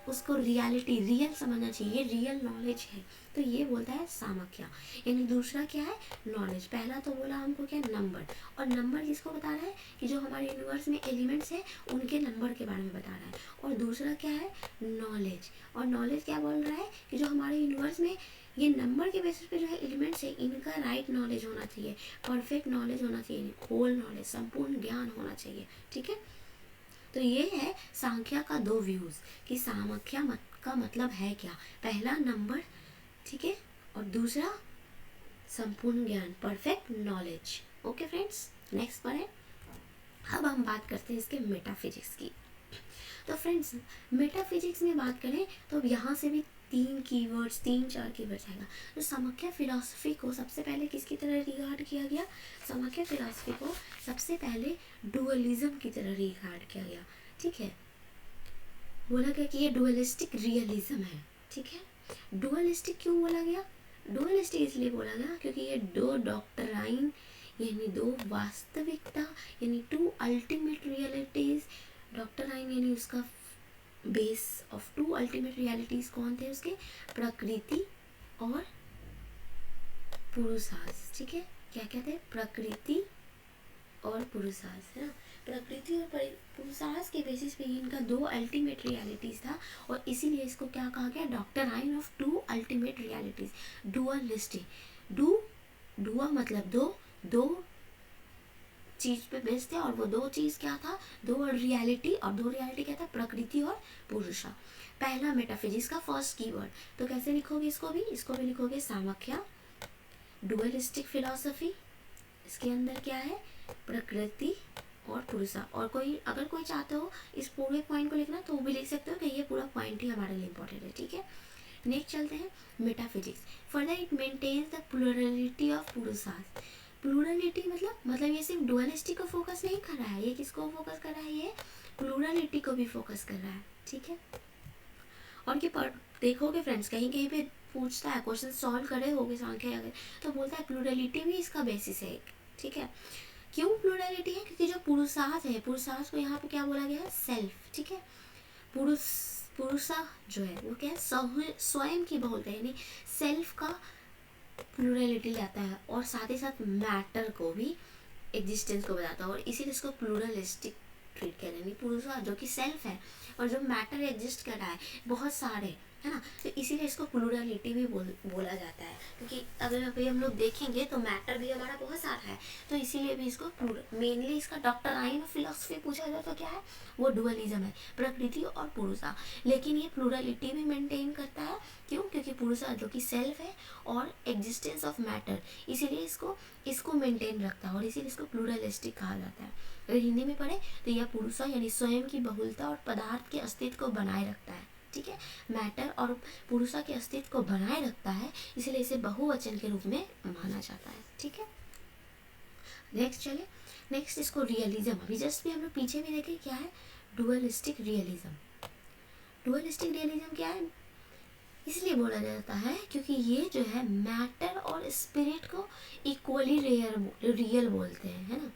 उसको रियलिटी, रियल समझना चाहिए, रियल नॉलेज है। तो ये बोलता है सामख्या। यानी दूसरा क्या है, नॉलेज। पहला तो बोला हमको क्या, नंबर। और नंबर किसको बता रहा है कि जो हमारे यूनिवर्स में एलिमेंट्स है उनके नंबर के बारे में बता रहा है। और दूसरा क्या है, नॉलेज। और नॉलेज क्या बोल रहा है कि जो हमारे यूनिवर्स में ये नंबर के बेसिस पे जो है एलिमेंट्स है, इनका राइट नॉलेज होना चाहिए, परफेक्ट नॉलेज होना चाहिए, होल नॉलेज, संपूर्ण ज्ञान होना चाहिए, ठीक है। तो ये है सांख्या का दो व्यूज कि सामख्या का मतलब है क्या। पहला नंबर, ठीक है, और दूसरा संपूर्ण ज्ञान, perfect knowledge. Okay friends, next पर है। अब हम बात करते हैं इसके मेटाफिजिक्स की। तो फ्रेंड्स, मेटाफिजिक्स में बात करें तो अब यहाँ से भी तीन कीवर्ड्स, 3-4 कीवर्ड्स आएगा। तो समाख्या फिलॉसफी को सबसे पहले किसकी तरह रिगार्ड किया गया, समाख्या फिलॉसफी को सबसे पहले डुअलिज्म की तरह रिगार्ड किया गया, ठीक है। बोला गया कि ये डुअलिस्टिक रियलिज्म है, ठीक है। डुअलिस्टिक क्यों बोला गया, डुअलिस्टिक इसलिए बोला गया क्योंकि ये दो डॉक्टराइन, यानी दो वास्तविकता, यानी टू अल्टीमेट रियलिटीज। डॉक्टराइन यानी उसका base of two ultimate realities कौन थे उसके, प्रकृति और पुरुषार्थ, ठीक है। क्या क्या थे, प्रकृति और पुरुषार्थ, है ना। प्रकृति और पुरुषार्थ के बेसिस पे इनका दो अल्टीमेट रियलिटीज था, और इसीलिए इसको क्या कहा गया, doctrine of two ultimate realities, dualistic. डुआ मतलब दो, दो चीज पे बेस्ड थे, और वो दो चीज क्या था, दो रियलिटी, और दो रियलिटी क्या था, प्रकृति और पुरुषा। पहला मेटाफिजिक्स का फर्स्ट कीवर्ड, तो कैसे लिखोगे इसको भी लिखोगे सामख्या, डुअलिस्टिक फिलॉसफी, इसके अंदर क्या है, प्रकृति और पुरुषा। और कोई अगर कोई चाहते हो इस पूरे पॉइंट को लिखना तो वो भी लिख सकते हो कि ये पूरा पॉइंट ही हमारे लिए इंपॉर्टेंट है, ठीक है। नेक्स्ट चलते हैं metaphysics. Further it maintains the plurality of purushartha. Plurality मतलब ये सिर्फ डुअलिस्टी को फोकस नहीं कर रहा है, ये किसको फोकस कर रहा है, ये प्लूरलिटी को भी फोकस कर रहा है, ठीक है। और ये देखोगे फ्रेंड्स, कहीं कहीं पे पूछता है, क्वेश्चन सॉल्व करे होगे सांख्य अगर, तो बोलता है प्लूरलिटी भी इसका बेसिस है एक, ठीक है। क्यों प्लूरलिटी है, क्योंकि जो पुरुषार्थ है, पुरुषार्थ को यहाँ पे क्या बोला गया है, सेल्फ, ठीक है। पुरुषा जो है वो क्या है, स्वयं की बोलते हैं, यानी सेल्फ का प्लूरलिटी लाता है, और साथ ही साथ मैटर को भी, एग्जिस्टेंस को बताता है, और इसीलिए इसको प्लूरलिस्टिक ट्रीट कर रहे हैं। पुरुषा जो कि सेल्फ है, और जो मैटर एग्जिस्ट कर रहा है बहुत सारे, है ना, तो इसीलिए इसको प्लूरलिटी भी बोला जाता है। क्योंकि अगर अभी हम लोग देखेंगे तो मैटर भी हमारा बहुत सारा है, तो इसीलिए भी इसको मेनली इसका डॉक्टराइन ऑफ फिलॉसफी पूछा जाए तो क्या है, वो डुअलिज्म है, प्रकृति और पुरुषा। लेकिन ये प्लूरलिटी भी मेंटेन करता है, क्यों, क्योंकि पुरुषा जो कि सेल्फ है और एग्जिस्टेंस ऑफ मैटर, इसीलिए इसको मेंटेन रखता है, और इसीलिए इसको प्लूरलिस्टिक कहा जाता है। अगर हिंदी में पढ़े तो यह पुरुषा यानी स्वयं की बहुलता और पदार्थ के अस्तित्व को बनाए रखता है, ठीक है। मैटर और पुरुषा के अस्तित्व को बनाए रखता है, इसलिए इसे बहुवचन के रूप में माना जाता है, ठीक है। नेक्स्ट चले, नेक्स्ट इसको रियलिज्म, अभी जस्ट भी हम लोग पीछे भी देखें क्या है, डुअलिस्टिक रियलिज्म। डुअलिस्टिक रियलिज्म क्या है, इसलिए बोला जाता है क्योंकि ये जो है मैटर और स्पिरिट को इक्वली रियल बोलते हैं, है ना।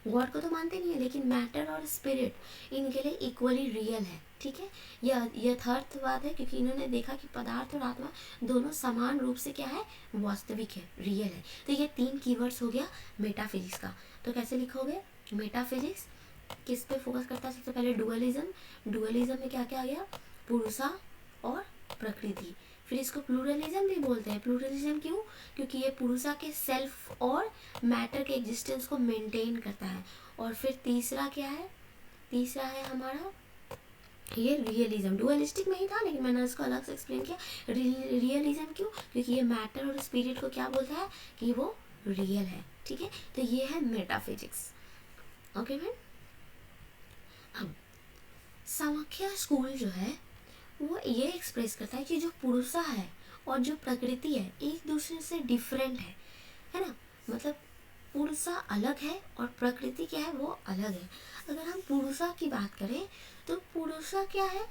गॉड को तो मानते नहीं है, लेकिन मैटर और स्पिरिट इनके लिए इक्वली रियल है, ठीक है। यह यथार्थवाद है, क्योंकि इन्होंने देखा कि पदार्थ और आत्मा दोनों समान रूप से क्या है, वास्तविक है, रियल है। तो ये 3 कीवर्ड्स हो गया मेटाफिजिक्स का। तो कैसे लिखोगे, मेटाफिजिक्स किस पे फोकस करता है, सबसे पहले डुअलिज्म में क्या क्या आ गया, पुरुषा और प्रकृति। फिर इसको प्लूरलिज्म भी बोलते हैं। प्लूरलिज्म क्यों, क्योंकि ये पुरुषा के सेल्फ और मैटर के एग्जिस्टेंस को मेंटेन करता है। और फिर तीसरा क्या है, तीसरा है हमारा ये रियलिज्म। डुअलिस्टिक में ही था, लेकिन मैंने इसको अलग से एक्सप्लेन किया। रियलिज्म क्यों, क्योंकि ये मैटर और स्पिरिट को क्या बोलता है कि वो रियल है, ठीक है। तो ये है मेटाफिजिक्स, ओके मैम। अब समाख्या स्कूल जो है वो ये एक्सप्रेस करता है कि जो पुरुषा है और जो प्रकृति है एक दूसरे से डिफरेंट है ना। मतलब पुरुषा अलग है और प्रकृति क्या है, वो अलग है। अगर हम पुरुषा की बात करें तो पुरुषा क्या है,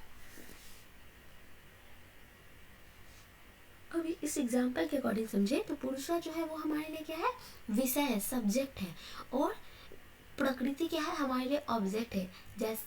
अभी इस एग्जाम्पल के अकॉर्डिंग समझे तो पुरुषा जो है वो हमारे लिए क्या है, विषय है, सब्जेक्ट है, और प्रकृति क्या है, हमारे लिए ऑब्जेक्ट है।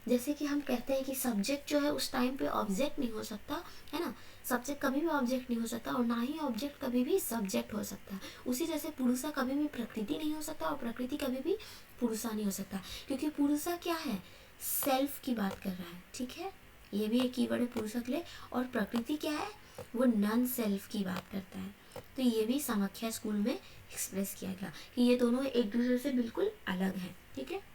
जैसे कि हम कहते हैं कि सब्जेक्ट जो है उस टाइम पे ऑब्जेक्ट नहीं हो सकता, है ना, सब्जेक्ट कभी भी ऑब्जेक्ट नहीं हो सकता और ना ही ऑब्जेक्ट कभी भी सब्जेक्ट हो सकता है। उसी जैसे पुरुषा कभी भी प्रकृति नहीं हो सकता और प्रकृति कभी भी पुरुषा नहीं हो सकता, क्योंकि पुरुषा क्या है, सेल्फ की बात कर रहा है, ठीक है, ये भी एक कीवर्ड है पुरुषा के लिए। और प्रकृति क्या है, वो नॉन सेल्फ की बात करता है। तो ये भी समाख्या स्कूल में एक्सप्रेस किया गया कि ये दोनों एक दूसरे से बिल्कुल अलग हैं, ठीक है।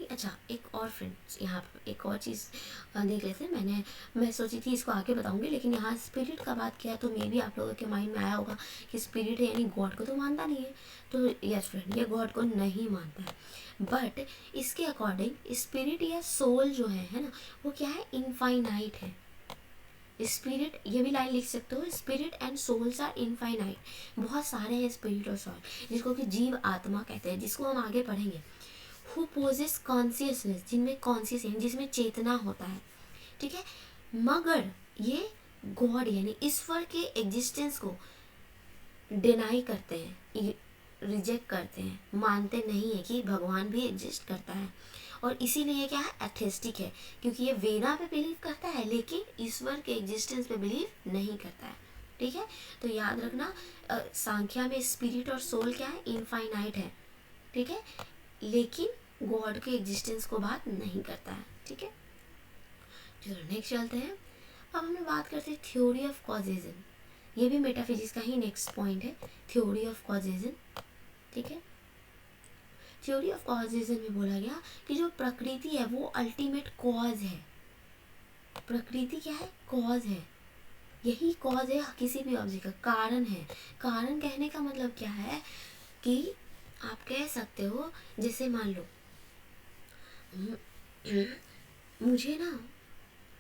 अच्छा, एक और फ्रेंड्स यहाँ पर एक और चीज़ देख लेते हैं। मैं सोची थी इसको आगे बताऊंगी, लेकिन यहाँ स्पिरिट का बात किया तो मे भी आप लोगों के माइंड में आया होगा कि स्पिरिट है यानी गॉड को तो मानता नहीं है। तो यस फ्रेंड, ये गॉड को नहीं मानता है, बट इसके अकॉर्डिंग स्पिरिट या सोल जो है ना, वो क्या है, इनफाइनाइट है। स्पिरिट, ये भी लाइन लिख सकते हो, spirit and souls are infinite. बहुत सारे हैं स्पिरिट और सोल, जिसको कि जीव आत्मा कहते हैं, जिसको हम आगे पढ़ेंगे। हु पोजेस कॉन्सियसनेस, जिनमें कॉन्सियस है, जिसमें चेतना होता है, ठीक है, मगर ये गॉड यानी ईश्वर के एग्जिस्टेंस को डिनाई करते हैं, रिजेक्ट करते हैं, मानते नहीं है कि भगवान भी एग्जिस्ट करता है। और इसीलिए क्या है, एथेस्टिक है, क्योंकि ये वेदा पे बिलीव करता है लेकिन ईश्वर के एग्जिस्टेंस पे बिलीव नहीं करता है, ठीक है। तो याद रखना, सांख्या में स्पिरिट और सोल क्या है, इनफाइनाइट है, ठीक है, लेकिन गॉड के एग्जिस्टेंस को बात नहीं करता है, ठीक है। चलो नेक्स्ट चलते हैं। अब हमें बात करते हैं थ्योरी ऑफ कॉजेजन। ये भी मेटाफिजिक्स का ही नेक्स्ट पॉइंट है, थ्योरी ऑफ कॉजेजन, ठीक है। थ्योरी ऑफ कॉजेजन में बोला गया कि जो प्रकृति है वो अल्टीमेट कॉज है। प्रकृति क्या है, कॉज है, यही कॉज है किसी भी ऑब्जेक्ट का, कारण है। कारण कहने का मतलब क्या है कि आप कह सकते हो, जैसे मान लो मुझे ना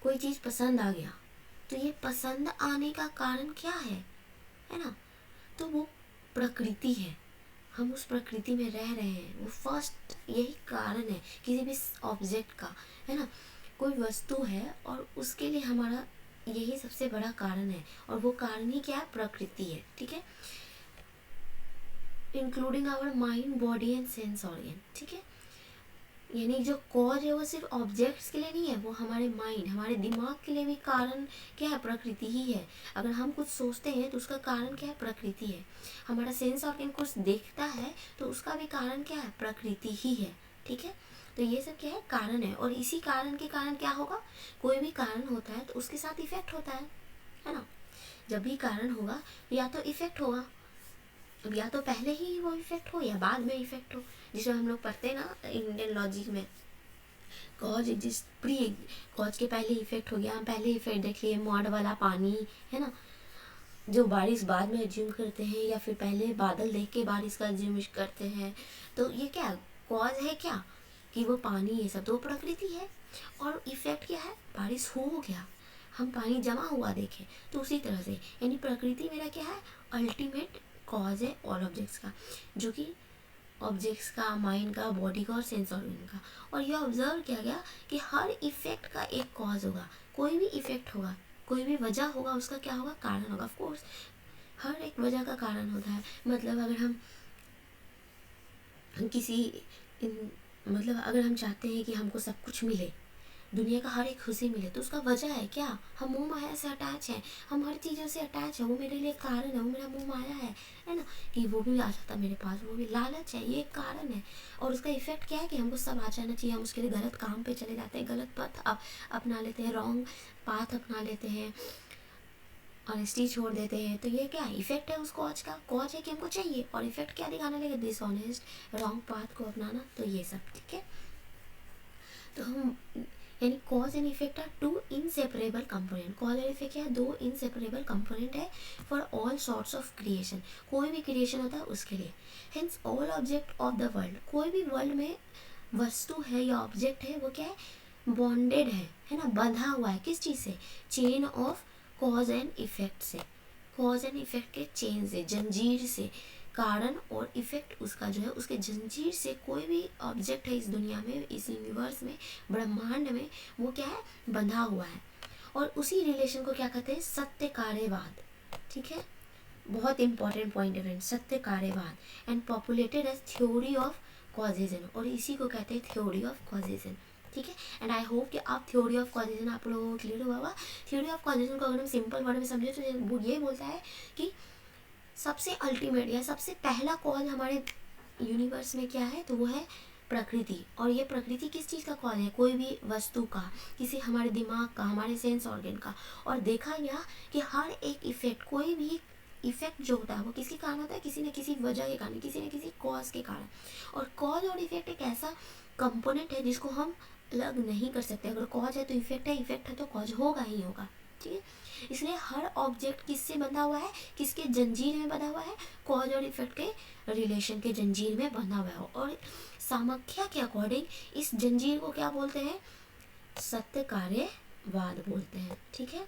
कोई चीज़ पसंद आ गया, तो ये पसंद आने का कारण क्या है ना, तो वो प्रकृति है, हम उस प्रकृति में रह रहे हैं, वो फर्स्ट यही कारण है किसी भी ऑब्जेक्ट का, है ना। कोई वस्तु है और उसके लिए हमारा यही सबसे बड़ा कारण है, और वो कारण ही क्या है, प्रकृति है, ठीक है, including our mind, body and sense organ, ठीक है। यानी जो कॉज है वो सिर्फ ऑब्जेक्ट्स के लिए नहीं है, वो हमारे माइंड, हमारे दिमाग के लिए भी कारण क्या है, प्रकृति ही है। अगर हम कुछ सोचते हैं तो उसका कारण क्या है, प्रकृति है। हमारा सेंस ऑर्गन कुछ देखता है तो उसका भी कारण क्या है, प्रकृति ही है, ठीक है। तो ये सब क्या है, कारण है, और इसी कारण के कारण क्या होगा, कोई भी कारण होता है तो उसके साथ इफेक्ट होता है ना। जब भी कारण होगा या तो इफेक्ट होगा, या तो पहले ही वो इफेक्ट हो या बाद में इफेक्ट हो, जिसे हम लोग पढ़ते हैं ना इंडियन लॉजिक में, कॉज एग्जिस्ट प्री, कॉज के पहले इफेक्ट हो गया, हम पहले इफेक्ट देख लिए, मॉड वाला पानी, है ना, जो बारिश बाद में एज्यूम करते हैं, या फिर पहले बादल देख के बारिश का एज्यूम करते हैं। तो ये क्या कॉज है, क्या कि वो पानी, ये सब तो प्रकृति है, और इफेक्ट क्या है, बारिश हो गया, हम पानी जमा हुआ देखें, तो उसी तरह से यानी प्रकृति मेरा क्या है, अल्टीमेट कॉज है ऑल ऑब्जेक्ट्स का, जो कि ऑब्जेक्ट्स का, माइंड का, बॉडी का और सेंस ऑर्गन का। और यह ऑब्जर्व किया गया कि हर इफेक्ट का एक कॉज होगा, कोई भी इफेक्ट होगा, कोई भी वजह होगा, उसका क्या होगा, कारण होगा। ऑफ कोर्स हर एक वजह का कारण होता है, मतलब अगर हम किसी मतलब अगर हम चाहते हैं कि हमको सब कुछ मिले, दुनिया का हर एक खुशी मिले, तो उसका वजह है क्या, हम मोह माया से अटैच हैं, हम हर चीज़ों से अटैच है, वो मेरे लिए कारण है, वो मेरा मोह माया है ना, कि वो भी आ जाता मेरे पास, वो भी लालच है, ये एक कारण है। और उसका इफेक्ट क्या है कि हमको सब आ जाना चाहिए, हम उसके लिए गलत काम पे चले जाते हैं, गलत पथ अपना लेते हैं, रॉन्ग पाथ अपना लेते हैं, ऑनेस्टी छोड़ देते हैं। तो ये क्या इफेक्ट है उस कॉज का, कॉज है कि हमको चाहिए, और इफेक्ट क्या दिखाने लगे, डिसऑनेस्ट, रॉन्ग पाथ को अपनाना, तो ये सब, ठीक है। तो हम यानी cause and effect are two inseparable component. Cause और इफेक्ट क्या है, दो इनसेपरेबल कंपोनेंट है for all sorts of creation, कोई भी क्रिएशन होता है उसके लिए। Hence all object of the world, कोई भी वर्ल्ड में वस्तु है या ऑब्जेक्ट है वो क्या है, बॉन्डेड है ना, बंधा हुआ है किस चीज़ से, chain of cause and effect से, कॉज एंड इफेक्ट के चेन से, जंजीर से, कारण और इफेक्ट उसका जो है उसके जंजीर से कोई भी ऑब्जेक्ट है इस दुनिया में, इस यूनिवर्स में, ब्रह्मांड में, वो क्या है, बंधा हुआ है। और उसी रिलेशन को क्या कहते हैं, सत्य कार्यवाद। ठीक है, बहुत इंपॉर्टेंट पॉइंट है फ्रेंड्स, सत्य कार्यवाद and populated as theory of causation, और इसी को कहते हैं थ्योरी ऑफ कॉजेजन। ठीक है, एंड आई होप कि आप थ्योरी ऑफ कॉजेजन आप लोगों को क्लियर हुआ होगा। थ्योरी ऑफ कॉजेजन को अगर हम सिंपल वर्ड में समझे तो ये बोलता है कि सबसे अल्टीमेट या सबसे पहला कॉज हमारे यूनिवर्स में क्या है, तो वो है प्रकृति। और ये प्रकृति किस चीज़ का कॉज है, कोई भी वस्तु का, किसी हमारे दिमाग का, हमारे सेंस ऑर्गन का। और देखा गया कि हर एक इफेक्ट, कोई भी इफेक्ट जो होता है वो किसके कारण होता है, किसी न किसी वजह के कारण, किसी न किसी कॉज के कारण। और कॉज और इफेक्ट एक ऐसा कंपोनेंट है जिसको हम अलग नहीं कर सकते। अगर कॉज है तो इफेक्ट है, इफेक्ट है तो कॉज होगा ही होगा। ठीक है, इसलिए हर ऑब्जेक्ट किससे बंधा हुआ है, किसके जंजीर में बंधा हुआ है, कॉज और इफेक्ट के रिलेशन के जंजीर में बंधा हुआ है। और सामख्या के अकॉर्डिंग इस जंजीर को क्या बोलते हैं, सत्य कार्यवाद बोलते हैं। ठीक है,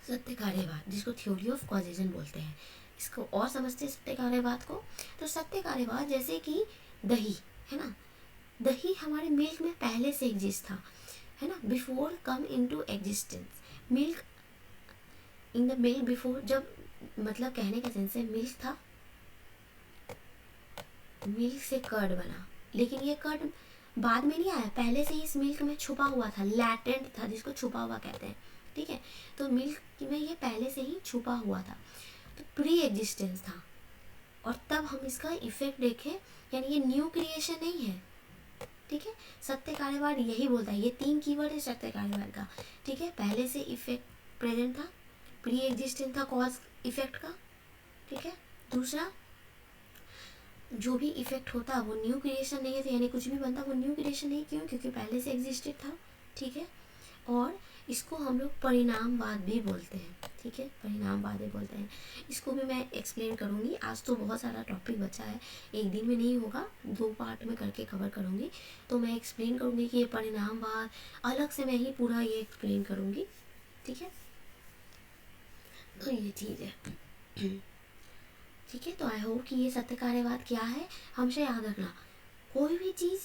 सत्य कार्यवाद, जिसको थ्योरी ऑफ कॉजेजन बोलते हैं। इसको और समझते हैं सत्य कार्यवाद को, तो सत्य कार्यवाद जैसे कि दही है ना, दही हमारे मिल्क में पहले से एग्जिस्ट था, है ना, before come into existence. Milk in the milk before, जब मतलब कहने का सेंस है मिल्क था, मिल्क से कर्ड बना, लेकिन ये कर्ड बाद में नहीं आया, पहले से इस मिल्क में छुपा हुआ था, लैटेंट था, जिसको छुपा हुआ कहते हैं। ठीक है, तो मिल्क में ये पहले से ही छुपा हुआ था, तो प्री एग्जिस्टेंस था। और तब हम इसका इफेक्ट देखें, यानी ये न्यू क्रिएशन नहीं है। ठीक है, सत्य कार्यवाद यही बोलता है, ये 3 कीवर्ड है सत्य कार्यवाद का। ठीक है, पहले से इफेक्ट प्रेजेंट था, प्री एग्जिस्टेंट था कॉज इफेक्ट का। ठीक है, दूसरा जो भी इफेक्ट होता वो न्यू क्रिएशन नहीं है, तो यानी कुछ भी बनता वो न्यू क्रिएशन नहीं, क्यों, क्योंकि पहले से एग्जिस्टेड था। ठीक है, और इसको हम लोग परिणामवाद भी बोलते हैं। ठीक है, परिणामवाद भी बोलते हैं। इसको भी मैं एक्सप्लेन करूँगी, आज तो बहुत सारा टॉपिक बचा है, एक दिन में नहीं होगा, 2 पार्ट में करके कवर करूँगी। तो मैं एक्सप्लेन करूँगी कि ये परिणामवाद अलग से मैं ही पूरा ये एक्सप्लेन करूँगी। ठीक है, तो ये चीज़ है। ठीक है, तो आई होप कि ये सत्य कार्यवाद क्या है, हमेशा याद रखना, कोई भी चीज़,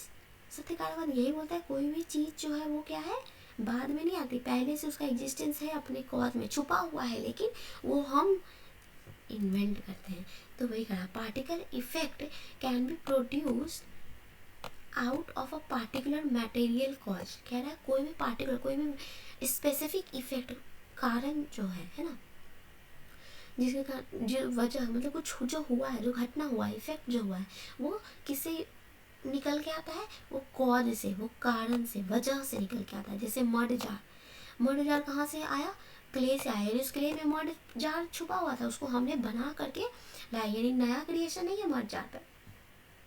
सत्य कार्यवाद यही बोलता है, कोई भी चीज़ जो है वो क्या है, बाद में नहीं आती, पहले से उसका एग्जिस्टेंस है, अपने कॉज में छुपा हुआ है, लेकिन वो हम इन्वेंट करते हैं। तो वही कहा, particle effect can be produced out of a particular material cause. कह रहा है कोई भी पार्टिकुलर, कोई भी स्पेसिफिक इफेक्ट, कारण जो है ना, जिसके कारण जो वजह, मतलब कुछ जो हुआ है, जो घटना हुआ है, इफेक्ट जो हुआ है, वो किससे निकल के आता है, वो कॉज से, वो कारण से, वजह से निकल के आता है। जैसे मड जार, मड जार कहाँ से आया, क्ले से आया, उस क्ले में मड जार छुपा हुआ था, उसको हमने बना करके लाया, यानी नया क्रिएशन नहीं है मड जार पर,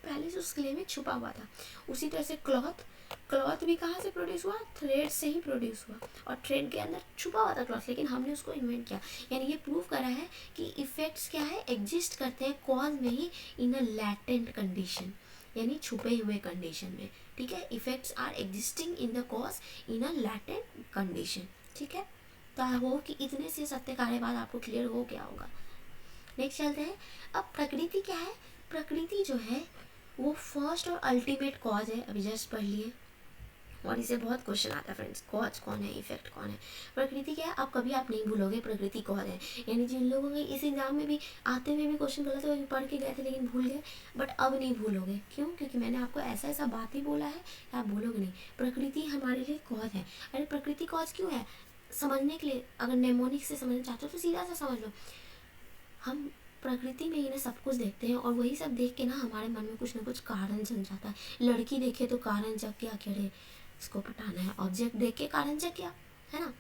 पहले से उस क्ले में छुपा हुआ था। उसी तरह से क्लॉथ, क्लॉथ भी कहाँ से प्रोड्यूस हुआ, थ्रेड से ही प्रोड्यूस हुआ, और थ्रेड के अंदर छुपा हुआ था क्लॉथ, लेकिन हमने उसको इन्वेंट किया। यानी ये प्रूव करा है कि इफेक्ट्स क्या है, एग्जिस्ट करते हैं कॉज में ही, इन अ लैटेंट कंडीशन, यानी छुपे हुए कंडीशन में। ठीक है, effects are existing in the cause in a latent condition. ठीक है, तो आई होप कि इतने से सत्य कार्यवाद आपको क्लियर हो गया होगा। नेक्स्ट चलते हैं, अब प्रकृति क्या है, प्रकृति जो है वो फर्स्ट और अल्टीमेट कॉज है, अभी जस्ट पढ़ लिए, और इसे बहुत क्वेश्चन आता है फ्रेंड्स, कॉज कौन है, इफेक्ट कौन है, प्रकृति क्या है। अब कभी आप नहीं भूलोगे प्रकृति कौन है, यानी जिन लोगों के इस एग्जाम में भी आते हुए भी क्वेश्चन गलत हुए, पढ़ के गए थे लेकिन भूल गए, बट अब नहीं भूलोगे, क्यों, क्योंकि मैंने आपको ऐसा ऐसा बात ही बोला है कि आप भूलोगे नहीं। प्रकृति हमारे लिए कॉज है। अरे प्रकृति कॉज क्यों है, समझने के लिए, अगर नेमोनिक से समझना चाहते हो तो सीधा सा समझ लो, हम प्रकृति में ही ना सब कुछ देखते हैं, और वही सब देख के ना हमारे मन में कुछ ना कुछ कारण जग जाता है। लड़की देखे तो कारण जग गया कि अरे इसको पटाना है, ऑब्जेक्ट देख के कारण जग गया, है ना,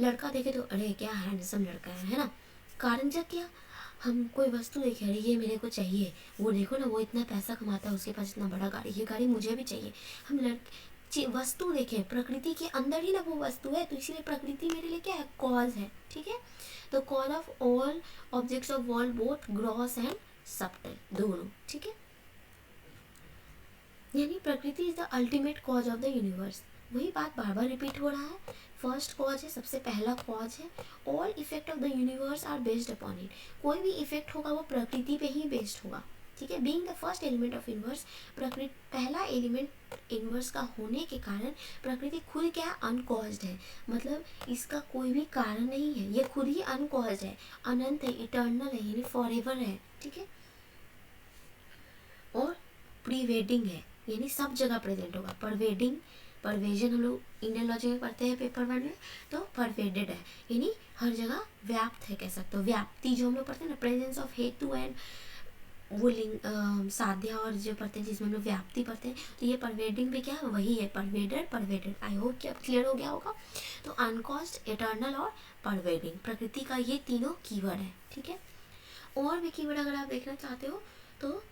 लड़का देखे तो अरे क्या हैंडसम लड़का है ना, कारण जग गया। हम कोई वस्तु देखे, अरे ये मेरे को चाहिए, वो देखो ना वो इतना पैसा कमाता है, उसके पास इतना बड़ा गाड़ी, ये गाड़ी मुझे भी चाहिए। हम वस्तु देखें, प्रकृति के अंदर ही ना वो वस्तु है, तो इसीलिए प्रकृति मेरे लिए क्या है, कॉज है, ठीक है। तो cause of all objects of world both gross and subtle, दोनों, ठीक है। यानी प्रकृति is the ultimate cause of the universe. वही बात बार बार रिपीट हो रहा है, फर्स्ट कॉज है, सबसे पहला कॉज है। All effect of the universe are based upon it. कोई भी इफेक्ट होगा वो प्रकृति पे ही बेस्ड होगा, ठीक है। Being the first element of universe, प्रकृति पहला एलिमेंट यूनिवर्स का होने के कारण प्रकृति खुद क्या है, अनकॉज्ड है। मतलब इसका कोई भी कारण नहीं है, ये खुद ही अनकॉज्ड है, अनंत है, इटर्नल है, यानी फॉरएवर है, ठीक है। और प्रीवेडिंग है, यानी सब जगह प्रेजेंट होगा। परवेडिंग, परवेजन हम लोग इंडियन लॉजिक में पढ़ते हैं पेपर 1 में, तो परवेडेड है, यानी हर जगह व्याप्त है, कह सकते हो। व्याप्ति जो हम लोग पढ़ते हैं ना, प्रेजेंस ऑफ हेतु एंड वो लिंग साध्या, और जो पढ़ते हैं जिसमें हम लोग व्याप्ति पढ़ते हैं, तो ये परवेडिंग भी क्या है, वही है, परवेडेड, परवेडेड। आई होप कि अब क्लियर हो गया होगा। तो अनकॉज्ड, इटर्नल और परवेडिंग, प्रकृति का ये तीनों कीवर्ड है, ठीक है। और भी कीवर्ड अगर आप देखना चाहते हो तो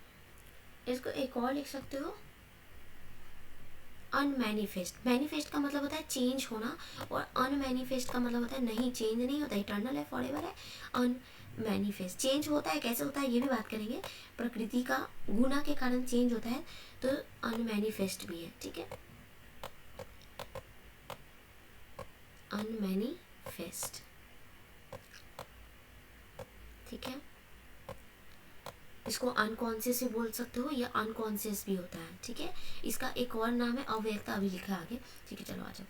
इसको एक और लिख सकते हो, अनमैनिफेस्ट। मैनिफेस्ट का मतलब होता है चेंज होना, और अनमैनिफेस्ट का मतलब होता है नहीं, चेंज नहीं होता, इटर्नल है, फॉरएवर है। अनमैनिफेस्ट चेंज होता है, कैसे होता है ये भी बात करेंगे। प्रकृति का गुना के कारण चेंज होता है, तो अनमैनिफेस्ट भी है, ठीक है। अनमैनिफेस्ट, ठीक है। इसको अनकॉन्शियस भी बोल सकते हो, या अनकॉन्शियस भी होता है, ठीक है। इसका एक और नाम है अव्यक्ता, अभी लिखा है आगे, ठीक है। चलो आ जाओ,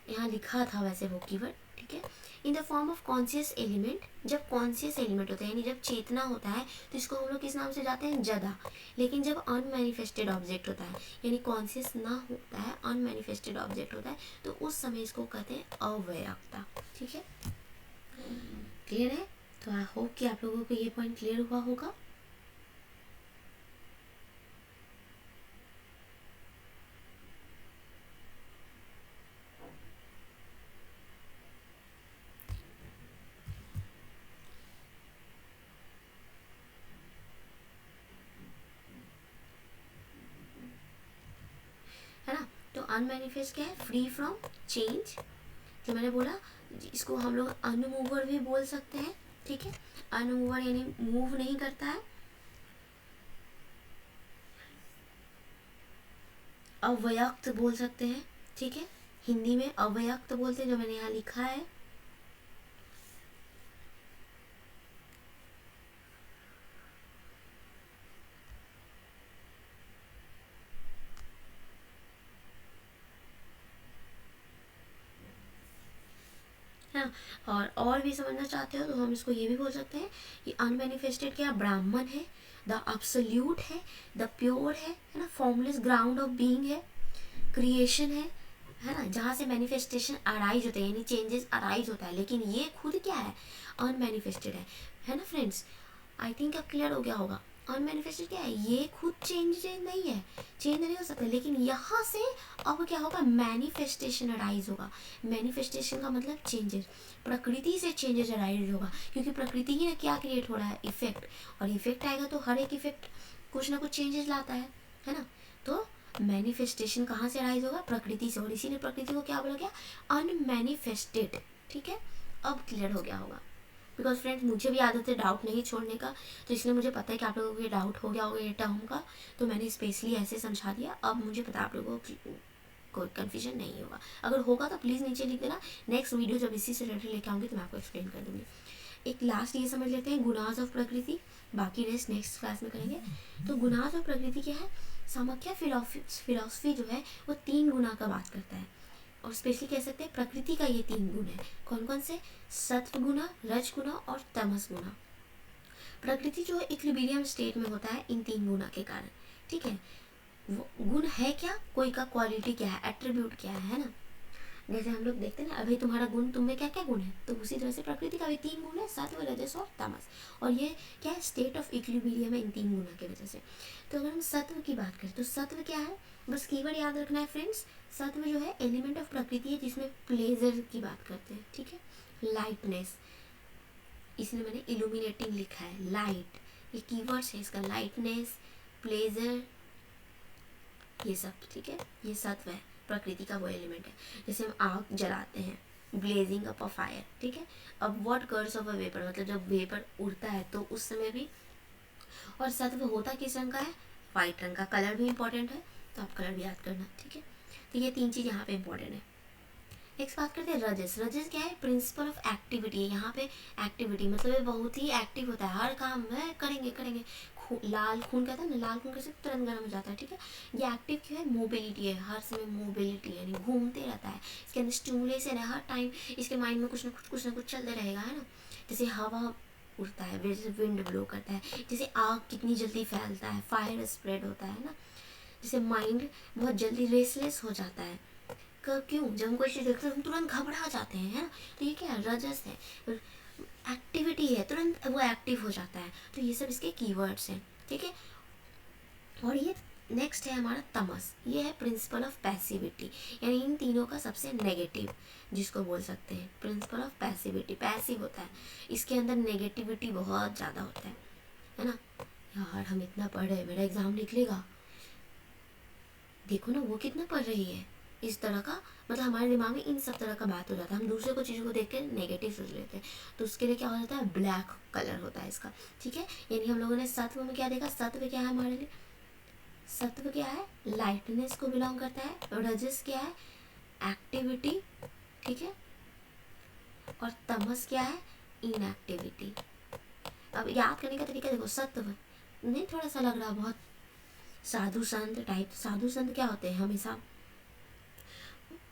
यहाँ लिखा था वैसे वो कीवर्ड, ठीक है। In the form of conscious element, जब कॉन्शियस एलिमेंट होता है यानी जब चेतना होता है, तो इसको हम लोग किस नाम से जाते हैं, जदा। लेकिन जब अनमैनिफेस्टेड ऑब्जेक्ट होता है, यानी कॉन्शियस ना होता है, अनमैनिफेस्टेड ऑब्जेक्ट होता है, तो उस समय इसको कहते हैं अव्यक्ता, ठीक है। क्लियर है? तो आई होप कि आप लोगों को ये पॉइंट क्लियर हुआ होगा। है ना। तो अनमैनिफेस्ट क्या है, फ्री फ्रॉम चेंज, जो मैंने बोला, इसको हम लोग अनमूवर भी बोल सकते हैं, ठीक है। अनमूवर यानी मूव नहीं करता है। अव्यक्त बोल सकते हैं, ठीक है। हिंदी में अव्यक्त बोलते हैं, जो मैंने यहाँ लिखा है। है, और भी समझना चाहते हो तो हम इसको ये भी बोल सकते हैं कि अनमैनिफेस्टेड क्या, ब्राह्मण है, द अब्सोल्यूट है, द प्योर है ना, फॉर्मलेस ग्राउंड ऑफ बीइंग है, क्रिएशन है ना, जहाँ से मैनिफेस्टेशन अराइज होते हैं, यानी चेंजेस अराइज होता है, लेकिन ये खुद क्या है, अनमैनिफेस्टेड है ना फ्रेंड्स। आई थिंक अब क्लियर हो गया होगा। अनमैनिफेस्टेड क्या है, ये खुद चेंज नहीं है, चेंज नहीं हो सकता, लेकिन यहाँ से अब क्या होगा, मैनिफेस्टेशन अराइज होगा। मैनिफेस्टेशन का मतलब चेंजेस, प्रकृति से चेंजेस अराइज होगा, क्योंकि प्रकृति ही ना क्या क्रिएट हो रहा है, इफेक्ट, और इफेक्ट आएगा तो हर एक इफेक्ट कुछ ना कुछ चेंजेस लाता है ना। तो मैनिफेस्टेशन कहाँ से अराइज होगा, प्रकृति से, और इसीलिए प्रकृति को क्या बोला गया, अनमैनिफेस्टेड, ठीक है। अब क्लियर हो गया होगा, बिकॉज फ्रेंड्स मुझे भी आदत है डाउट नहीं छोड़ने का, तो इसलिए मुझे पता है कि आप लोगों को ये डाउट हो गया होगा ये टर्म का, तो मैंने स्पेशली ऐसे समझा दिया। अब मुझे पता आप लोगों को कोई कन्फ्यूजन नहीं होगा, अगर होगा तो प्लीज़ नीचे लिख देना, नेक्स्ट वीडियो जब इसी से रिलेटेड लेके आऊँगी तो मैं आपको एक्सप्लेन कर दूँगी। एक लास्ट ये समझ लेते हैं, गुनाज ऑफ प्रकृति, बाकी रेस्ट नेक्स्ट क्लास में करेंगे। तो गुनाज ऑफ प्रकृति क्या है, समाख्या फिलॉसफी जो है वो 3 गुना का बात करता है, और स्पेशली कह सकते हैं प्रकृति का ये 3 गुण है। कौन कौन से, सत्व गुना, रज गुना और तमस गुना। प्रकृति जो है इक्विलिब्रियम स्टेट में होता है इन 3 गुना के कारण, ठीक है। वो गुण है क्या, कोई का क्वालिटी क्या है, एट्रीब्यूट क्या है ना। जैसे हम लोग देखते हैं ना, अभी तुम्हारा गुण, तुम में क्या क्या गुण है, तो उसी तरह से प्रकृति का भी 3 गुण है, सत्व, रजस और तमस, और ये क्या है, स्टेट ऑफ इक्विलिब्रियम है इन 3 गुना की वजह से। तो अगर हम सत्व की बात करें तो सत्व क्या है, बस कीवर्ड याद रखना है फ्रेंड्स। सत्व जो है एलिमेंट ऑफ प्रकृति है, जिसमें प्लेजर की बात करते हैं, ठीक है। लाइटनेस, इसलिए मैंने इल्यूमिनेटिंग लिखा है, लाइट, ये कीवर्ड्स है इसका, लाइटनेस, प्लेजर, ये सब, ठीक है, ये सत्व है प्रकृति का वो एलिमेंट है। जैसे हम आग जलाते हैं, ब्लेजिंग अप अ फायर, ठीक है। अब what curse of a vapour, मतलब जब वेपर उड़ता है तो उस समय भी, और सत्व होता किस रंग का है, वाइट रंग का। कलर भी इंपॉर्टेंट है, तो आप कलर भी याद करना, ठीक है। तो ये 3 चीज़ यहाँ पे इंपॉर्टेंट है। नेक्स्ट बात करते हैं रजस। रजस क्या है, प्रिंसिपल ऑफ एक्टिविटी है। यहाँ पे एक्टिविटी मतलब ये बहुत ही एक्टिव होता है, हर काम है करेंगे करेंगे। लाल खून कहता है ना, लाल खून कैसे तुरंत गर्म हो जाता है, ठीक है। ये एक्टिव क्यों है, मोबिलिटी है, हर समय मोबिलिटी है, यानी घूमते रहता है। इसके अंदर स्टिमुलेशन है, हर टाइम इसके माइंड में कुछ ना कुछ चलते रहेगा, है ना। जैसे हवा उड़ता है, जैसे विंड ब्लो करता है, जैसे आग कितनी जल्दी फैलता है, फायर स्प्रेड होता है ना। जैसे माइंड बहुत जल्दी रेसलेस हो जाता है, क्यों, जब हम कोई चीज़ देखते हैं हम तुरंत घबरा जाते हैं, है ना। तो ये क्या है, रजस है, एक्टिविटी है, तुरंत वो एक्टिव हो जाता है। तो ये सब इसके कीवर्ड्स हैं, ठीक है। और ये नेक्स्ट है हमारा तमस। ये है प्रिंसिपल ऑफ पैसिविटी, यानी इन तीनों का सबसे नेगेटिव जिसको बोल सकते हैं, प्रिंसिपल ऑफ पैसिविटी। पैसिव होता है, इसके अंदर नेगेटिविटी बहुत ज़्यादा होता है ना। यार हम इतना पढ़ रहे हैं, मेरा एग्ज़ाम निकलेगा, देखो ना वो कितना पढ़ रही है, इस तरह का, मतलब हमारे दिमाग में इन सब तरह का बात हो जाता है। हम दूसरे को चीज़ों को देख के नेगेटिव सोच लेते हैं, तो उसके लिए क्या हो जाता है, ब्लैक कलर होता है इसका, ठीक है। यानी हम लोगों ने सत्व में क्या देखा, सत्व क्या है हमारे लिए, सत्व क्या है, लाइटनेस को बिलोंग करता है। रजस क्या है, एक्टिविटी, ठीक है। और तमस क्या है, इनएक्टिविटी। अब याद करने का तरीका देखो, सत्व नहीं थोड़ा सा लग रहा बहुत साधु संत टाइप। साधु संत क्या होते हैं, हमेशा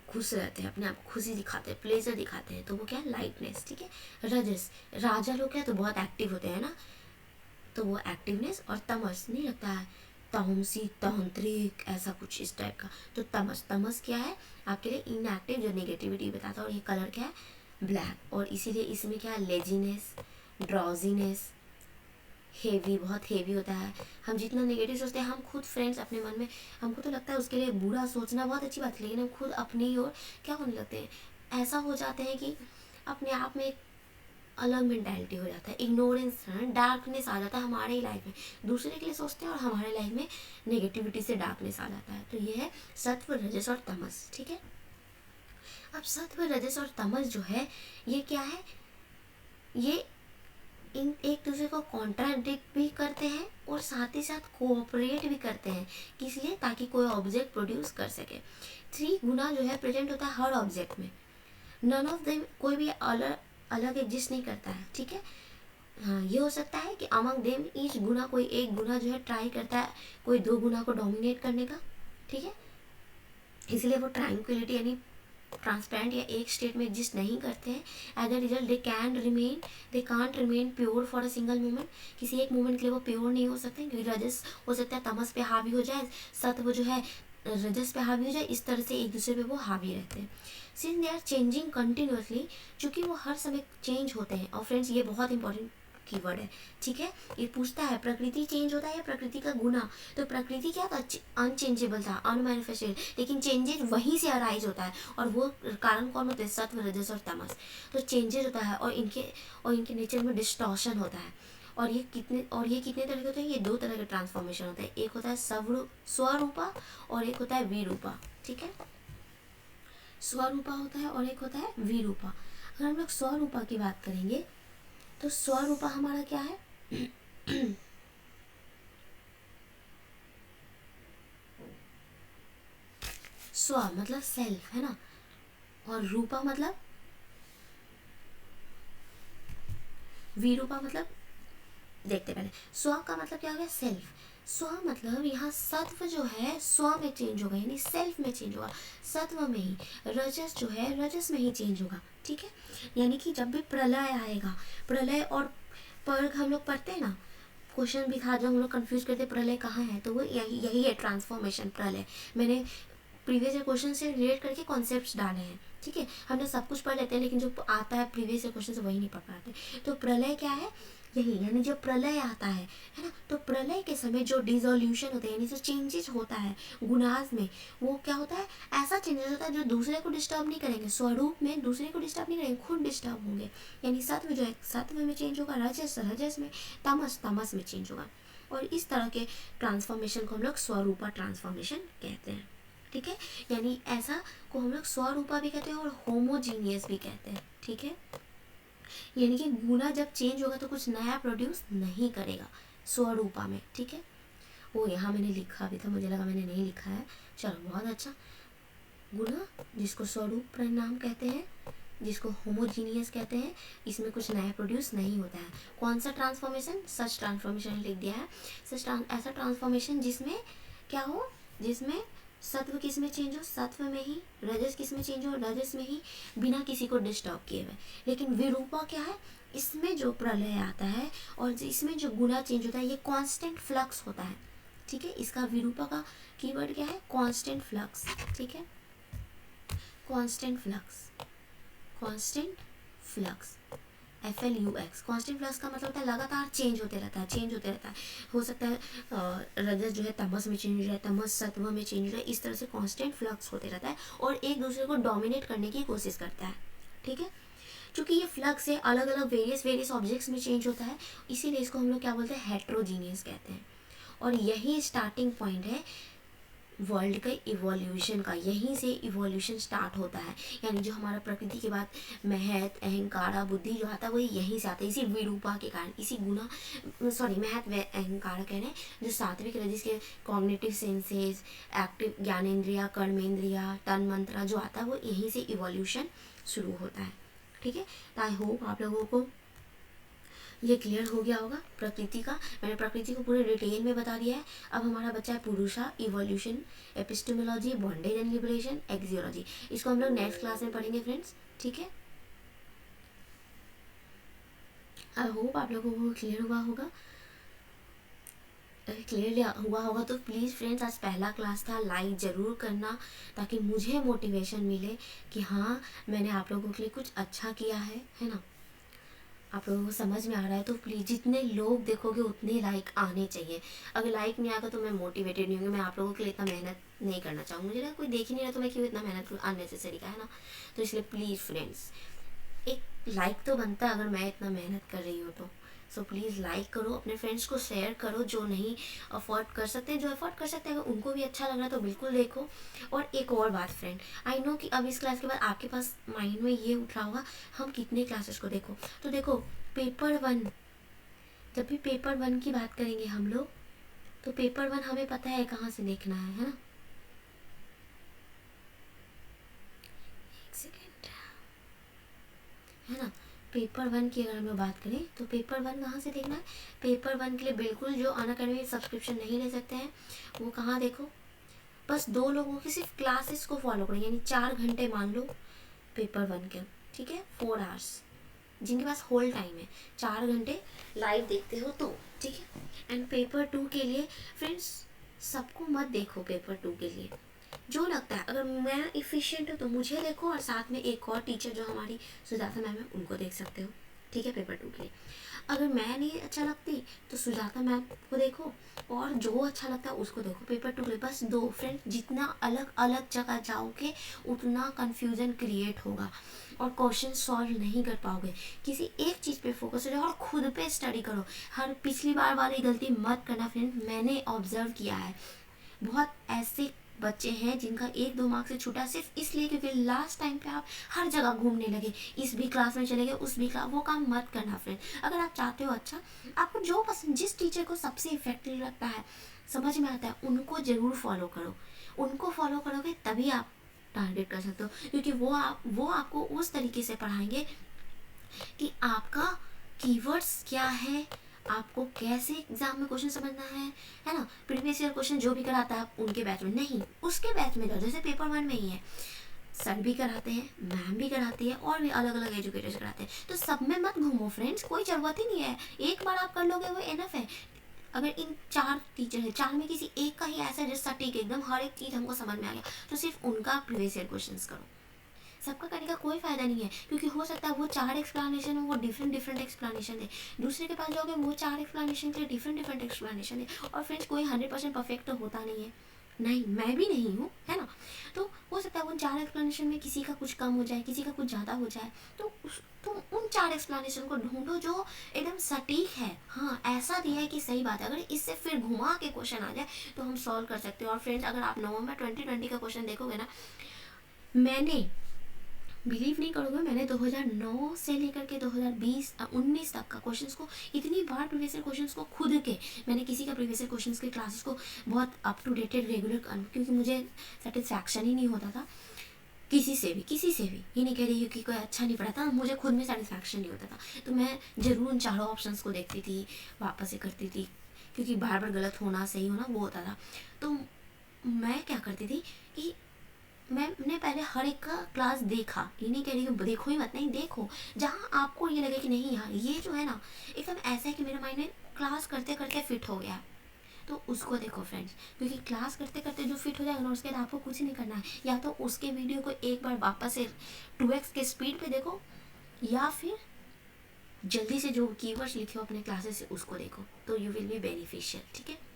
खुश रहते हैं, अपने आप को खुशी दिखाते हैं, प्लेजर दिखाते हैं, तो वो क्या है, लाइटनेस, ठीक है। रजस, राजा लोग क्या तो बहुत एक्टिव होते हैं ना, तो वो एक्टिवनेस। और तमस नहीं लगता है, तामसिक, तांत्रिक, ऐसा कुछ इस टाइप का। तो तमस, तमस क्या है आपके लिए, इनएक्टिव, जो नेगेटिविटी बताता है। और ये कलर क्या है, ब्लैक। और इसीलिए इसमें क्या है, लेजीनेस, ड्रॉजीनेस, हेवी, बहुत हेवी होता है। हम जितना नेगेटिव सोचते हैं, हम खुद फ्रेंड्स अपने मन में, हमको तो लगता है उसके लिए बुरा सोचना बहुत अच्छी बात है, लेकिन हम खुद अपने ही ओर क्या होने लगते हैं, ऐसा हो जाते हैं कि अपने आप में एक अलग मेंटालिटी हो जाता है, इग्नोरेंस, डार्कनेस आ जाता है हमारे ही लाइफ में। दूसरे के लिए सोचते हैं और हमारे लाइफ में नेगेटिविटी से डार्कनेस आ जाता है। तो ये है सत्व, रजस और तमस, ठीक है। अब सत्व, रजस और तमस जो है ये क्या है, ये इन एक दूसरे को कॉन्ट्राडिक्ट भी करते हैं और साथ ही साथ कोऑपरेट भी करते हैं, किस लिए, ताकि कोई ऑब्जेक्ट प्रोड्यूस कर सके। 3 गुना जो है प्रेजेंट होता है हर ऑब्जेक्ट में, नन ऑफ देम, कोई भी अलग अलग एग्जिस्ट नहीं करता है, ठीक है। हाँ, ये हो सकता है कि अमंग देम ईच गुना, कोई एक गुना जो है ट्राई करता है कोई 2 गुना को डोमिनेट करने का, ठीक है। इसलिए वो ट्रांक्विलिटी यानी ट्रांसपेरेंट या एक स्टेट में एग्जिस्ट नहीं करते हैं। As a result they can't remain pure for a single moment. किसी एक मोमेंट के लिए वो प्योर नहीं हो सकते, क्योंकि रजस हो सकता है तमस पे हावी हो जाए, सत्व जो है रजस पे हावी हो जाए, इस तरह से एक दूसरे पे वो हावी रहते हैं। Since they are changing continuously, चूँकि वो हर समय चेंज होते हैं। और फ्रेंड्स ये बहुत इंपॉर्टेंट कीवर्ड है, ठीक है। ये पूछता है प्रकृति चेंज होता है या प्रकृति का गुना, तो प्रकृति क्या था, अनचेंजेबल था, अनमैनिफेस्टेड, लेकिन चेंजेस वहीं से अराइज होता है। और वो कारण कौन होते हैं, सत्व, रजस और तमस। तो चेंजेस होता है और इनके नेचर में डिस्टॉर्शन होता है। और ये कितने तरह के होते हैं, ये 2 तरह के ट्रांसफॉर्मेशन होते हैं। एक होता है स्वरूपा और एक होता है विरूपा, ठीक है। स्वरूपा होता है और एक होता है विरूपा। अगर हम लोग स्वरूपा की बात करेंगे तो स्वरूपा हमारा क्या है, स्व मतलब सेल्फ, है ना। और रूपा मतलब, विरूपा मतलब, देखते पहले, स्व का मतलब क्या हो गया, सेल्फ। स्व मतलब यहाँ सत्व जो है स्व में चेंज होगा, यानी सेल्फ में चेंज होगा, सत्व में ही। रजस जो है रजस में ही चेंज होगा, ठीक है। यानी कि जब भी प्रलय आएगा, प्रलय और पर्ग हम लोग पढ़ते हैं ना, क्वेश्चन भी था जो हम लोग कंफ्यूज करते प्रलय कहाँ है, तो वो यही है ट्रांसफॉर्मेशन, प्रलय। मैंने प्रीवियस ईयर क्वेश्चन से रिलेट करके कॉन्सेप्ट्स डाले हैं, ठीक है। हमने सब कुछ पढ़ लेते हैं, लेकिन जो आता है प्रीवियस ईयर क्वेश्चन से वही नहीं पढ़ पाते। तो प्रलय क्या है, यही, यानी जब प्रलय आता है ना, तो प्रलय के समय जो डिसोल्यूशन होता है, यानी जो चेंजेस होता है गुणाज में, वो क्या होता है, ऐसा चेंजेस होता है जो दूसरे को डिस्टर्ब नहीं करेंगे, स्वरूप में दूसरे को डिस्टर्ब नहीं करेंगे, खुद डिस्टर्ब होंगे। यानी सत्व जो है सत्व में चेंज होगा, रजस रजस में, तमस तमस में चेंज होगा। और इस तरह के ट्रांसफॉर्मेशन को हम लोग स्वरूपा ट्रांसफॉर्मेशन कहते हैं। ठीक है, यानी ऐसा को हम लोग स्वरूपा भी कहते हैं और होमोजीनियस भी कहते हैं। ठीक है, यानी कि गुना जब चेंज होगा तो कुछ नया प्रोड्यूस नहीं करेगा स्वरूपा में। ठीक है, वो यहाँ मैंने लिखा भी था, मुझे लगा मैंने नहीं लिखा है, चलो बहुत अच्छा। गुना जिसको स्वरूप परिणाम कहते हैं, जिसको होमोजीनियस कहते हैं, इसमें कुछ नया प्रोड्यूस नहीं होता है। कौन सा ट्रांसफॉर्मेशन? सच ट्रांसफॉर्मेशन लिख दिया है। ऐसा ट्रांसफॉर्मेशन जिसमें क्या हो, जिसमें सत्व किस में चेंज हो, सत्व में ही, रजस किस में चेंज हो, रजस में ही, बिना किसी को डिस्टर्ब किए हुए। लेकिन विरूपा क्या है, इसमें जो प्रलय आता है और इसमें जो गुना चेंज होता है ये कांस्टेंट फ्लक्स होता है। ठीक है, इसका विरूपा का कीवर्ड क्या है? Constant flux. ठीक है, constant flux, constant flux, FLUX। Constant flux का मतलब होता है लगातार चेंज होते रहता है, चेंज होते रहता है। हो सकता है रजत जो है तमस में चेंज हो जाए, तमस सत्व में चेंज हो जाए, इस तरह से कांस्टेंट फ्लक्स होते रहता है और एक दूसरे को डोमिनेट करने की कोशिश करता है। ठीक है, क्योंकि ये फ्लक्स है, अलग अलग वेरियस ऑब्जेक्ट्स में चेंज होता है, इसीलिए इसको हम लोग क्या बोलते हैं? हेट्रोजीनियस कहते हैं। और यही स्टार्टिंग पॉइंट है वर्ल्ड का इवोल्यूशन का, यहीं से इवोल्यूशन स्टार्ट होता है। यानी जो हमारा प्रकृति के बाद महत, अहंकार, बुद्धि जो आता है वो यहीं से आता है, इसी विरूपा के कारण, इसी गुना महत व अहंकार कह रहे हैं, जो सात्विक रजस के कॉग्निटिव सेंसेस, एक्टिव ज्ञानेंद्रिया, कर्मेंद्रिया, तन मंत्र जो आता है वो यहीं से इवोल्यूशन शुरू होता है। ठीक है, तो आई होप आप लोगों को ये क्लियर हो गया होगा प्रकृति का। मैंने प्रकृति को पूरे डिटेल में बता दिया है। अब हमारा बच्चा है पुरुषा, evolution, epistemology, bondage and liberation, axiology. इसको हम लोग नेक्स्ट क्लास में पढ़ेंगे फ्रेंड्स। ठीक है, आई होप आप लोगों को क्लियर हुआ होगा। क्लियर हुआ होगा तो प्लीज़ फ्रेंड्स, आज पहला क्लास था, लाइक ज़रूर करना ताकि मुझे मोटिवेशन मिले कि हाँ मैंने आप लोगों के लिए कुछ अच्छा किया है ना। आप लोगों को समझ में आ रहा है तो प्लीज़ जितने लोग देखोगे उतने लाइक आने चाहिए। अगर लाइक नहीं आएगा तो मैं मोटिवेटेड नहीं होंगी, मैं आप लोगों के लिए इतना मेहनत नहीं करना चाहूँगी। मुझे ना कोई देख ही नहीं रहा तो मैं क्यों इतना मेहनत करूँ, अननेसेसरी का है ना। तो इसलिए प्लीज़ फ्रेंड्स एक लाइक तो बनता है अगर मैं इतना मेहनत कर रही हूँ तो। सो प्लीज़ लाइक करो, अपने फ्रेंड्स को शेयर करो, जो नहीं अफोर्ड कर सकते, जो अफोर्ड कर सकते हैं अगर उनको भी अच्छा लग रहा है तो बिल्कुल देखो। और एक और बात फ्रेंड, आई नो कि अब इस क्लास के बाद आपके पास माइंड में ये उठ रहा होगा हम कितने क्लासेस को देखो। तो देखो पेपर 1, जब भी पेपर 1 की बात करेंगे हम लोग तो पेपर 1 हमें पता है कहाँ से देखना है ना। एक सेकेंड, है ना। पेपर 1 की अगर हम लोग बात करें तो पेपर 1 कहाँ से देखना है? पेपर 1 के लिए बिल्कुल जो अनअकैडमी सब्सक्रिप्शन नहीं ले सकते हैं वो कहाँ देखो, बस 2 लोगों की सिर्फ क्लासेस को फॉलो करो, यानी 4 घंटे मान लो पेपर 1 के। ठीक है, 4 आवर्स जिनके पास होल टाइम है, 4 घंटे लाइव देखते हो तो। ठीक है, एंड पेपर 2 के लिए फ्रेंड्स सबको मत देखो। पेपर 2 के लिए जो लगता है, अगर मैं इफ़िशिएंट हूँ तो मुझे देखो और साथ में एक और टीचर जो हमारी सुजाता मैम है उनको देख सकते हो। ठीक है, पेपर 2 के लिए अगर मैं नहीं अच्छा लगती तो सुजाता मैम को देखो और जो अच्छा लगता है उसको देखो। पेपर 2 के लिए बस 2 फ्रेंड, जितना अलग अलग जगह जाओगे उतना कन्फ्यूज़न क्रिएट होगा और क्वेश्चन सॉल्व नहीं कर पाओगे। किसी एक चीज़ पे फोकस हो जाओ और खुद पे स्टडी करो। हर पिछली बार वाली गलती मत करना फ्रेंड, मैंने ऑब्जर्व किया है बहुत ऐसे बच्चे हैं जिनका 1-2 मार्क्स से छूटा सिर्फ इसलिए क्योंकि लास्ट टाइम पे आप हर जगह घूमने लगे, इस भी क्लास में चले गए, उस भी क्लास, वो काम मत करना फ्रेंड। अगर आप चाहते हो अच्छा, आपको जो पसंद, जिस टीचर को सबसे इफेक्टिव लगता है, समझ में आता है, उनको ज़रूर फॉलो करो। उनको फॉलो करोगे तभी आप टारगेट कर सकते हो, क्योंकि वो आपको उस तरीके से पढ़ाएंगे कि आपका कीवर्ड्स क्या है, आपको कैसे एग्जाम में क्वेश्चन समझना है ना। प्रीवियस ईयर क्वेश्चन जो भी कराता है आप उनके बैच में नहीं, उसके बैच में करो। जैसे पेपर 1 में ही है, सर भी कराते हैं, मैम भी कराती है और भी अलग अलग एजुकेटर्स कराते हैं, तो सब में मत घूमो फ्रेंड्स, कोई ज़रूरत ही नहीं है। एक बार आप कर लोगे वो एनफ है। अगर इन 4 टीचर है, 4 में किसी एक का ही ऐसा है जिसका ठीक एकदम हर एक चीज़ हमको समझ में आ गया, तो सिर्फ उनका प्रीवियस ईयर क्वेश्चन करो। सबका करने का कोई फ़ायदा नहीं है, क्योंकि हो सकता है वो 4 एक्सप्लेनेशन है, वो डिफरेंट एक्सप्लेनेशन है। दूसरे के पास जाओगे वो 4 एक्सप्लेनेशन के लिए डिफरेंट एक्सप्लेनेशन है। और फ्रेंड्स कोई 100% परफेक्ट तो होता नहीं है, नहीं, मैं भी नहीं हूँ, है ना। तो हो सकता है उन 4 एक्सप्लेनेशन में किसी का कुछ कम हो जाए, किसी का कुछ ज़्यादा हो जाए, तो उन 4 एक्सप्लेनेशन को ढूंढो जो एकदम सटीक है। हाँ, ऐसा दिया है कि सही बात है। अगर इससे फिर घुमा के क्वेश्चन आ जाए तो हम सॉल्व कर सकते हैं। और फ्रेंड्स, अगर आप नवंबर 2020 का क्वेश्चन देखोगे ना, मैंने, बिलीव नहीं करोगे, मैंने 2009 से लेकर के 2019 तक का क्वेश्चंस को इतनी बार, प्रीवियस ईयर क्वेश्चंस को खुद के, मैंने किसी का प्रीवियस ईयर क्वेश्चंस के क्लासेस को बहुत अप टू डेटेड रेगुलर, क्योंकि मुझे सेटिस्फैक्शन ही नहीं होता था किसी से भी। ये नहीं कह रही हूँ कि कोई अच्छा नहीं पढ़ा था, मुझे खुद में सेटिस्फैक्शन नहीं होता था। तो मैं ज़रूर उन चारों ऑप्शंस को देखती थी, वापस से करती थी, क्योंकि बार बार गलत होना सही होना वो होता था। तो मैं क्या करती थी कि मैंने पहले हर एक का क्लास देखा। ये नहीं कह रही कि देखो ही मत, नहीं, देखो जहाँ आपको ये लगे कि नहीं यार ये जो है ना एकदम ऐसा है कि मेरे माइंड में क्लास करते करते फिट हो गया, तो उसको देखो फ्रेंड्स। क्योंकि क्लास करते करते जो फिट हो जाएगा ना, उसके बाद आपको कुछ नहीं करना है। या तो उसके वीडियो को एक बार वापस से 2x के स्पीड पे देखो, या फिर जल्दी से जो कीवर्ड्स लिखे हो अपने क्लासेस से उसको देखो, तो यू विल बी बेनिफिशियल। ठीक है।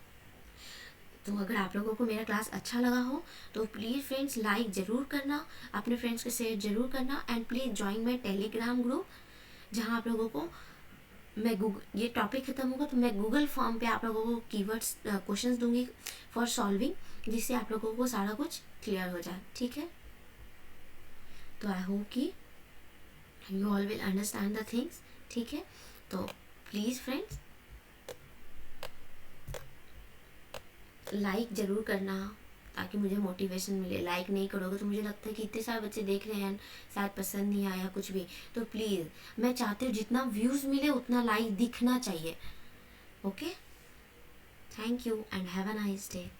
तो अगर आप लोगों को मेरा क्लास अच्छा लगा हो तो प्लीज़ फ्रेंड्स लाइक ज़रूर करना, अपने फ्रेंड्स के शेयर ज़रूर करना, and please join my Telegram group, जहाँ आप लोगों को मैं गूगल, ये टॉपिक ख़त्म होगा तो मैं गूगल फॉर्म पे आप लोगों को कीवर्ड्स क्वेश्चंस दूंगी फॉर सॉल्विंग, जिससे आप लोगों को सारा कुछ क्लियर हो जाए। ठीक है। तो आई होप कि you all will understand the things. ठीक है। तो प्लीज़ फ्रेंड्स लाइक ज़रूर करना, ताकि मुझे मोटिवेशन मिले। लाइक नहीं करोगे तो मुझे लगता है कि इतने सारे बच्चे देख रहे हैं, शायद पसंद नहीं आया कुछ भी। तो प्लीज़ मैं चाहती हूँ जितना व्यूज़ मिले उतना लाइक दिखना चाहिए। Okay, thank you and have a nice day.